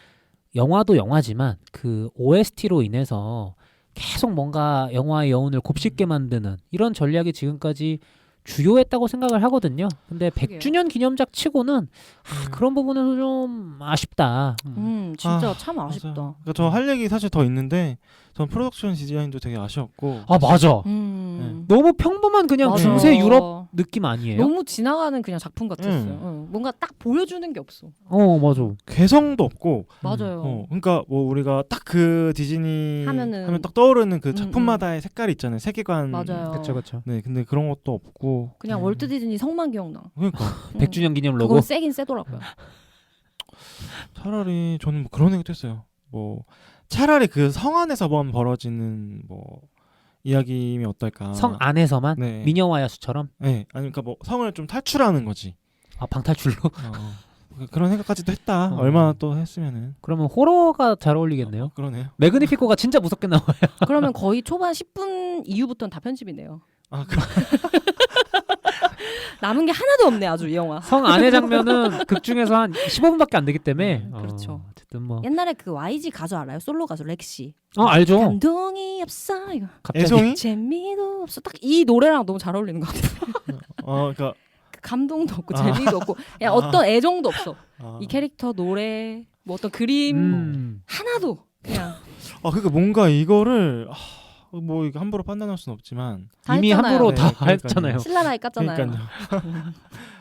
영화도 영화지만 그 OST로 인해서 계속 뭔가 영화의 여운을 곱씹게 만드는 이런 전략이 지금까지 주요했다고 생각을 하거든요. 근데 100주년 기념작 치고는 그런 부분에서 좀 아쉽다. 진짜 참 아쉽다. 그러니까 저 할 얘기 사실 더 있는데 전 프로덕션 디자인도 되게 아쉬웠고. 아 맞아. 너무 평범한 그냥 맞아. 중세 유럽 느낌 아니에요? 너무 지나가는 그냥 작품 같았어요. 뭔가 딱 보여주는 게 없어. 맞아. 개성도 없고. 맞아요. 그러니까 뭐 우리가 딱 그 디즈니 하면 딱 떠오르는 그 작품마다의 색깔이 있잖아요. 세계관. 맞아요. 그렇죠. 네, 근데 그런 것도 없고. 그냥 월트 디즈니 성만 기억나. 그러니까 100주년 기념 로고. 그건 세긴 세더라고요. 차라리 저는 뭐 그런 생각도 했어요. 뭐 차라리 그 성 안에서만 벌어지는 뭐 이야기면 어떨까? 성 안에서만 네. 미녀와 야수처럼? 네, 아니 그러니까 뭐 성을 좀 탈출하는 거지. 아 방탈출로? 그런 생각까지도 했다. 얼마나 또 했으면은. 그러면 호러가 잘 어울리겠네요. 그러네요. 매그니피코가 진짜 무섭게 나와요. 그러면 거의 초반 10분 이후부터는 다 편집이네요. 남은 게 하나도 없네 아주 이 영화. 성 안의 장면은 극 중에서 한 15분밖에 안 되기 때문에 그렇죠. 어쨌든 뭐 옛날에 그 YG 가수 알아요? 솔로 가수 렉시. 알죠. 감동이 없어 이거. 갑자기 애송이? 재미도 없어. 딱 이 노래랑 너무 잘 어울리는 것 같아요. 그러니까 그 감동도 없고 재미도 없고 그냥 어떤 애정도 없어. 이 캐릭터 노래 뭐 어떤 그림 하나도 그냥. 그러니까 뭔가 이거를 뭐 이거 함부로 판단할 수는 없지만 이미 했잖아요. 함부로 다 그러니까요. 했잖아요. 신라나이 깠잖아요. 그러니까요.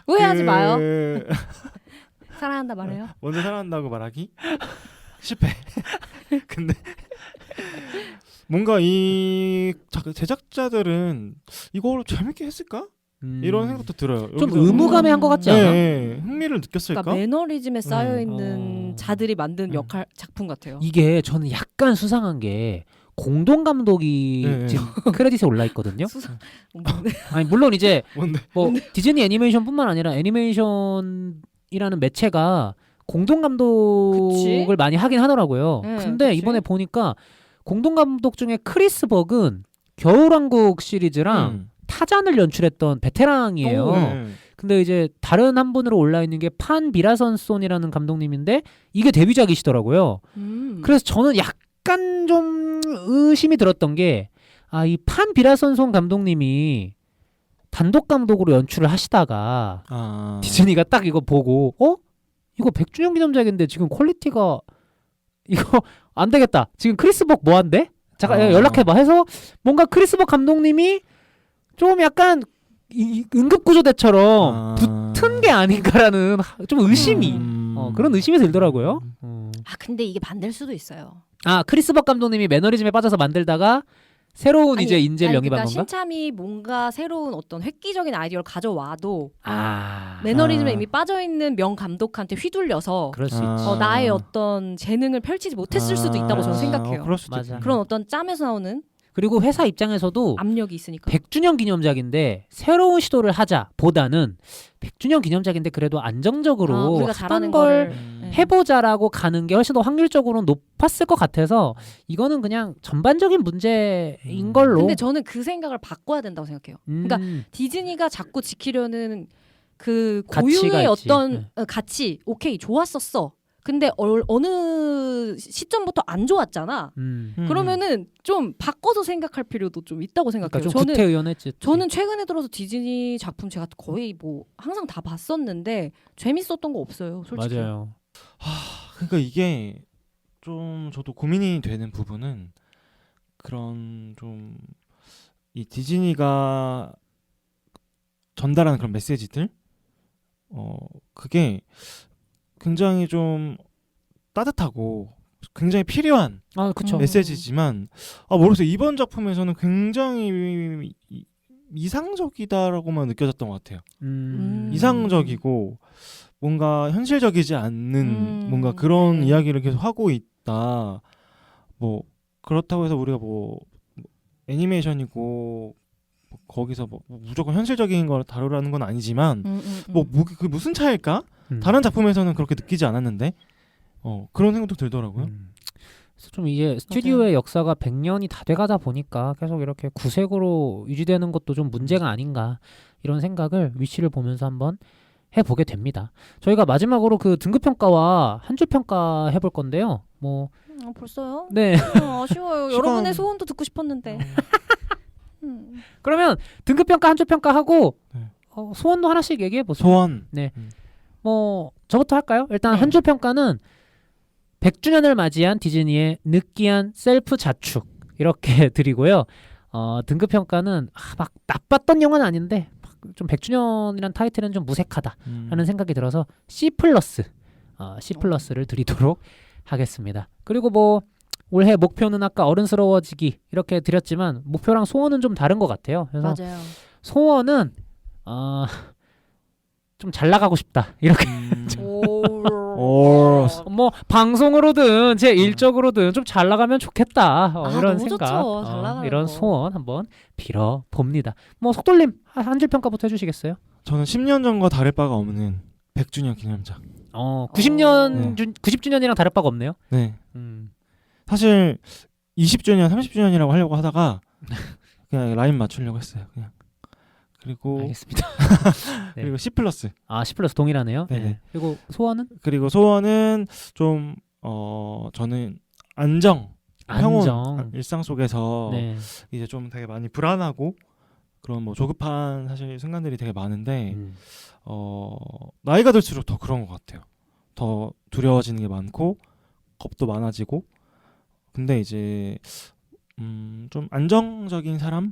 오해하지 마요. 사랑한다 말해요. 먼저 사랑한다고 말하기 실패. 근데 뭔가 이 제작자들은 이걸 재밌게 했을까? 이런 생각도 들어요. 좀 의무감에 한 것 같지 않아? 네, 흥미를 느꼈을까? 그러니까 매너리즘에 쌓여 있는 자들이 만든 역할 작품 같아요. 이게 저는 약간 수상한 게 공동 감독이 지금 크레딧에 올라 있거든요. 아니 물론 이제 뭐 디즈니 애니메이션뿐만 아니라 애니메이션이라는 매체가 공동 감독을 많이 하긴 하더라고요. 근데 이번에 보니까 공동 감독 중에 크리스 버근 겨울왕국 시리즈랑 타잔을 연출했던 베테랑이에요. 근데 이제 다른 한 분으로 올라 있는 게 판 비라선손이라는 감독님인데 이게 데뷔작이시더라고요. 그래서 저는 약간 좀 의심이 들었던 게 이 판 비라선손 감독님이 단독 감독으로 연출을 하시다가 디즈니가 딱 이거 보고 이거 100주년 기념작인데 지금 퀄리티가 이거 안 되겠다. 지금 크리스벅 뭐 한대? 잠깐 연락해봐 해서 뭔가 크리스벅 감독님이 좀 약간 응급구조대처럼 붙은 게 아닌가라는 좀 의심이 그런 의심이 들더라고요. 근데 이게 반댈 수도 있어요. 크리스벅 감독님이 매너리즘에 빠져서 만들다가 새로운 이제 인재를 영입한 건가? 신참이 뭔가 새로운 어떤 획기적인 아이디어를 가져와도 매너리즘에 이미 빠져있는 명 감독한테 휘둘려서 그럴 수 있지. 나의 어떤 재능을 펼치지 못했을 수도 있다고 저는 생각해요. 그럴 수도 맞아. 그런 어떤 짬에서 나오는 그리고 회사 입장에서도 압력이 있으니까 100주년 기념작인데 새로운 시도를 하자보다는 100주년 기념작인데 그래도 안정적으로 우리가 하던 잘하는 걸 거를 해보자라고 가는 게 훨씬 더 확률적으로는 높았을 것 같아서 이거는 그냥 전반적인 문제인 걸로. 근데 저는 그 생각을 바꿔야 된다고 생각해요. 그러니까 디즈니가 자꾸 지키려는 그 고유의 어떤 가치 오케이 좋았었어. 근데 어느 시점부터 안 좋았잖아. 그러면은 좀 바꿔서 생각할 필요도 좀 있다고 생각해요. 그러니까 좀 구태의연했지. 저는 최근에 들어서 디즈니 작품 제가 거의 뭐 항상 다 봤었는데 재밌었던 거 없어요, 솔직히. 맞아요. 그러니까 이게 좀 저도 고민이 되는 부분은 그런 좀 이 디즈니가 전달하는 그런 메시지들 그게 굉장히 좀 따뜻하고 굉장히 필요한 그쵸. 메시지지만 모르겠어요. 이번 작품에서는 굉장히 이상적이다라고만 느껴졌던 것 같아요. 이상적이고 뭔가 현실적이지 않는 뭔가 그런 이야기를 계속 하고 있다. 뭐 그렇다고 해서 우리가 뭐 애니메이션이고 뭐 거기서 뭐 무조건 현실적인 걸 다루라는 건 아니지만 그 무슨 차이일까? 다른 작품에서는 그렇게 느끼지 않았는데 그런 생각도 들더라고요. 그래서 좀 이게 스튜디오의 역사가 100년이 다 돼가다 보니까 계속 이렇게 구색으로 유지되는 것도 좀 문제가 아닌가 이런 생각을 위치를 보면서 한번 해보게 됩니다. 저희가 마지막으로 그 등급평가와 한 줄 평가 해볼 건데요. 뭐 벌써요? 네. 아쉬워요. 여러분의 소원도 듣고 싶었는데. 그러면 등급평가 한 줄 평가하고 네. 소원도 하나씩 얘기해 보세요. 소원. 네. 뭐 저부터 할까요? 일단 네. 한 줄 평가는 100주년을 맞이한 디즈니의 느끼한 셀프 자축 이렇게 드리고요. 등급 평가는 막 나빴던 영화는 아닌데 좀 100주년이란 타이틀은 좀 무색하다라는 생각이 들어서 C+, C+를 드리도록 하겠습니다. 그리고 뭐 올해 목표는 아까 어른스러워지기 이렇게 드렸지만 목표랑 소원은 좀 다른 것 같아요. 그래서 맞아요. 소원은 좀 잘 나가고 싶다 이렇게 뭐 방송으로든 제 일적으로든 좀 잘 나가면 좋겠다 이런 너무 생각 좋죠. 잘 나가는 이런 거. 소원 한번 빌어 봅니다. 뭐 속돌림 한 줄 평가부터 해주시겠어요? 저는 10년 전과 다를 바가 없는 100주년 기념작. 90주년이랑 다를 바가 없네요. 네. 사실 20주년, 30주년이라고 하려고 하다가 그냥 라인 맞추려고 했어요. 그냥. 그리고 알겠습니다. 네. 그리고 C+. C+ 동일하네요. 네네. 네. 그리고 소원은? 그리고 소원은 좀 저는 안정, 평온, 일상 속에서 네. 이제 좀 되게 많이 불안하고 그런 뭐 조급한 사실 순간들이 되게 많은데 나이가 들수록 더 그런 것 같아요. 더 두려워지는 게 많고 겁도 많아지고 근데 이제 좀 안정적인 사람이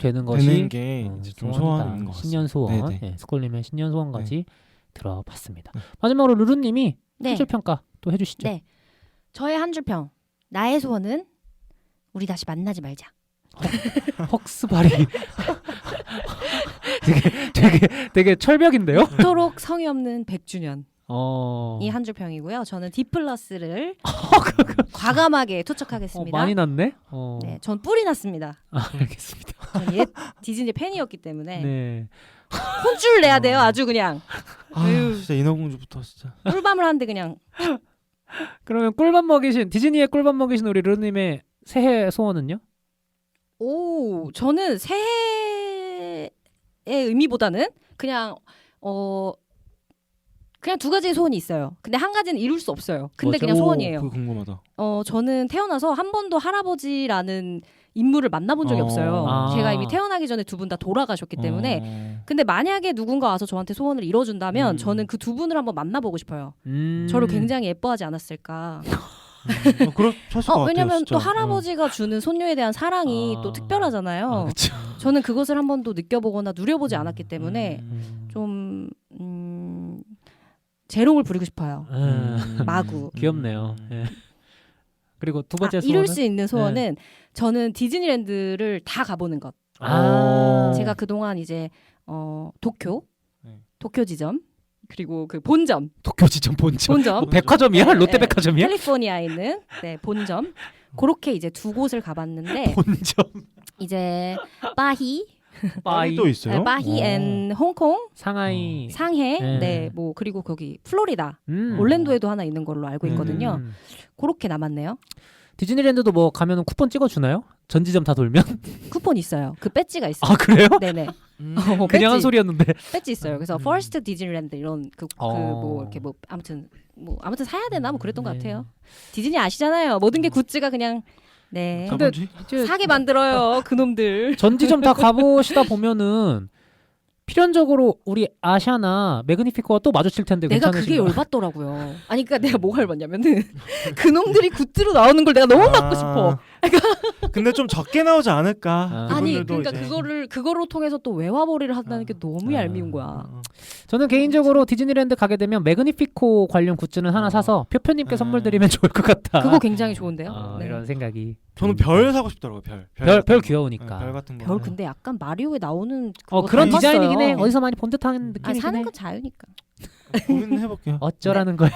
되는 것이 되는 게 이제 좀 소원인 것 같습니다. 신년 소원, 네네. 네, 스콜님의 신년 소원까지 들어봤습니다. 마지막으로 루루님이 네. 한줄 평가 또 해주시죠. 네. 저의 한 줄 평. 나의 소원은 우리 다시 만나지 말자. 헉스바리 되게 철벽인데요. 그토록 성의 없는 100주년. 이 한 줄 평이고요. 저는 D+를 과감하게 투척하겠습니다. 많이 났네. 네, 전 뿔이 났습니다. 알겠습니다. 전 옛 디즈니 팬이었기 때문에 네. 혼쭐 내야 돼요. 아주 그냥 진짜 인어공주부터 진짜. 꿀밤을 하는데 그냥. 그러면 꿀밤 먹이신 디즈니의 꿀밤 먹이신 우리 루루님의 새해 소원은요? 저는 새해의 의미보다는 그냥 그냥 두 가지의 소원이 있어요. 근데 한 가지는 이룰 수 없어요. 근데 뭐죠? 그냥 소원이에요. 그거 궁금하다. 저는 태어나서 한 번도 할아버지라는 인물을 만나본 적이 없어요. 제가 이미 태어나기 전에 두 분 다 돌아가셨기 때문에. 근데 만약에 누군가 와서 저한테 소원을 이뤄준다면 저는 그 두 분을 한번 만나보고 싶어요. 저를 굉장히 예뻐하지 않았을까. 그렇을 것 같아요. 왜냐면 진짜. 또 할아버지가 주는 손녀에 대한 사랑이 또 특별하잖아요. 그쵸. 저는 그것을 한 번도 느껴보거나 누려보지 않았기 때문에 좀 재롱을 부리고 싶어요. 마구. 귀엽네요. 예. 그리고 두 번째 소원은 이룰 수 있는 소원은 저는 디즈니랜드를 다 가보는 것. 제가 그동안 이제 도쿄 지점 그리고 그 본점 도쿄 지점 본점 뭐 백화점이야? 네, 롯데백화점이야? 캘리포니아에 있는 본점 그렇게 이제 두 곳을 가봤는데 본점 이제 바히 또 있어요? 바히 앤 홍콩 상하이 상해 네. 뭐 그리고 거기 플로리다 올랜도에도 하나 있는 걸로 알고 있거든요. 그렇게 남았네요. 디즈니랜드도 뭐 가면은 쿠폰 찍어주나요? 전지점 다 돌면? 쿠폰 있어요. 그 배지가 있어요. 아 그래요? 네네. 그냥 배지. 한 소리였는데. 배지 있어요. 그래서 퍼스트 디즈니랜드 이런 뭐 이렇게 뭐 아무튼 사야 되나 뭐 그랬던 것 같아요. 디즈니 아시잖아요. 모든 게 굿즈가 그냥 네. 근데 가본지? 사게 만들어요. 그놈들. 전지점 다 가보시다 보면은 필연적으로 우리 아샤나 매그니피코가 또 마주칠 텐데 내가 그게 괜찮으신가요? 열받더라고요. 아니 그러니까 내가 뭐가 열받냐면은 그놈들이 굿즈로 나오는 걸 내가 너무 받고 싶어. 근데 좀 적게 나오지 않을까? 아니 그분들도 그러니까 이제. 그거로 통해서 또 외화벌이를 한다는 게 너무 얄미운 거야. 저는 개인적으로 디즈니랜드 가게 되면 매그니피코 관련 굿즈는 하나 사서 표표님께 선물 드리면 좋을 것 같다. 그거 굉장히 좋은데요. 네. 이런 생각이. 저는 별 사고 싶더라고요. 별 별 귀여우니까. 별 같은 거. 별 근데 약간 마리오에 나오는 그런 닮았어요. 디자인이긴 해. 어디서 많이 본 듯한 느낌이긴 해. 사는 건 자유니까. 고민해볼게요. 어쩌라는 거야.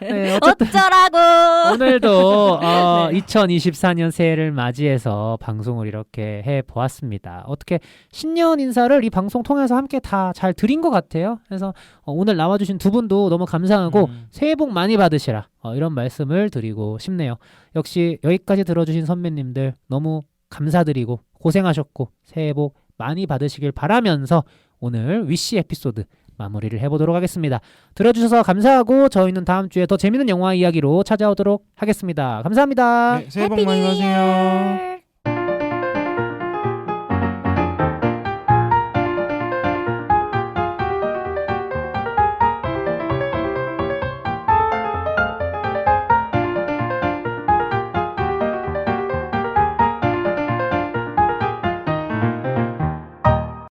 네, 어쨌든 어쩌라고. 오늘도 네. 2024년 새해를 맞이해서 방송을 이렇게 해 보았습니다. 어떻게 신년 인사를 이 방송 통해서 함께 다 잘 드린 것 같아요. 그래서 오늘 나와주신 두 분도 너무 감사하고 새해 복 많이 받으시라 이런 말씀을 드리고 싶네요. 역시 여기까지 들어주신 선배님들 너무 감사드리고 고생하셨고 새해 복 많이 받으시길 바라면서 오늘 위시 에피소드 마무리를 해보도록 하겠습니다. 들어주셔서 감사하고 저희는 다음 주에 더 재밌는 영화 이야기로 찾아오도록 하겠습니다. 감사합니다. 네, 새해 복 많이 받으세요.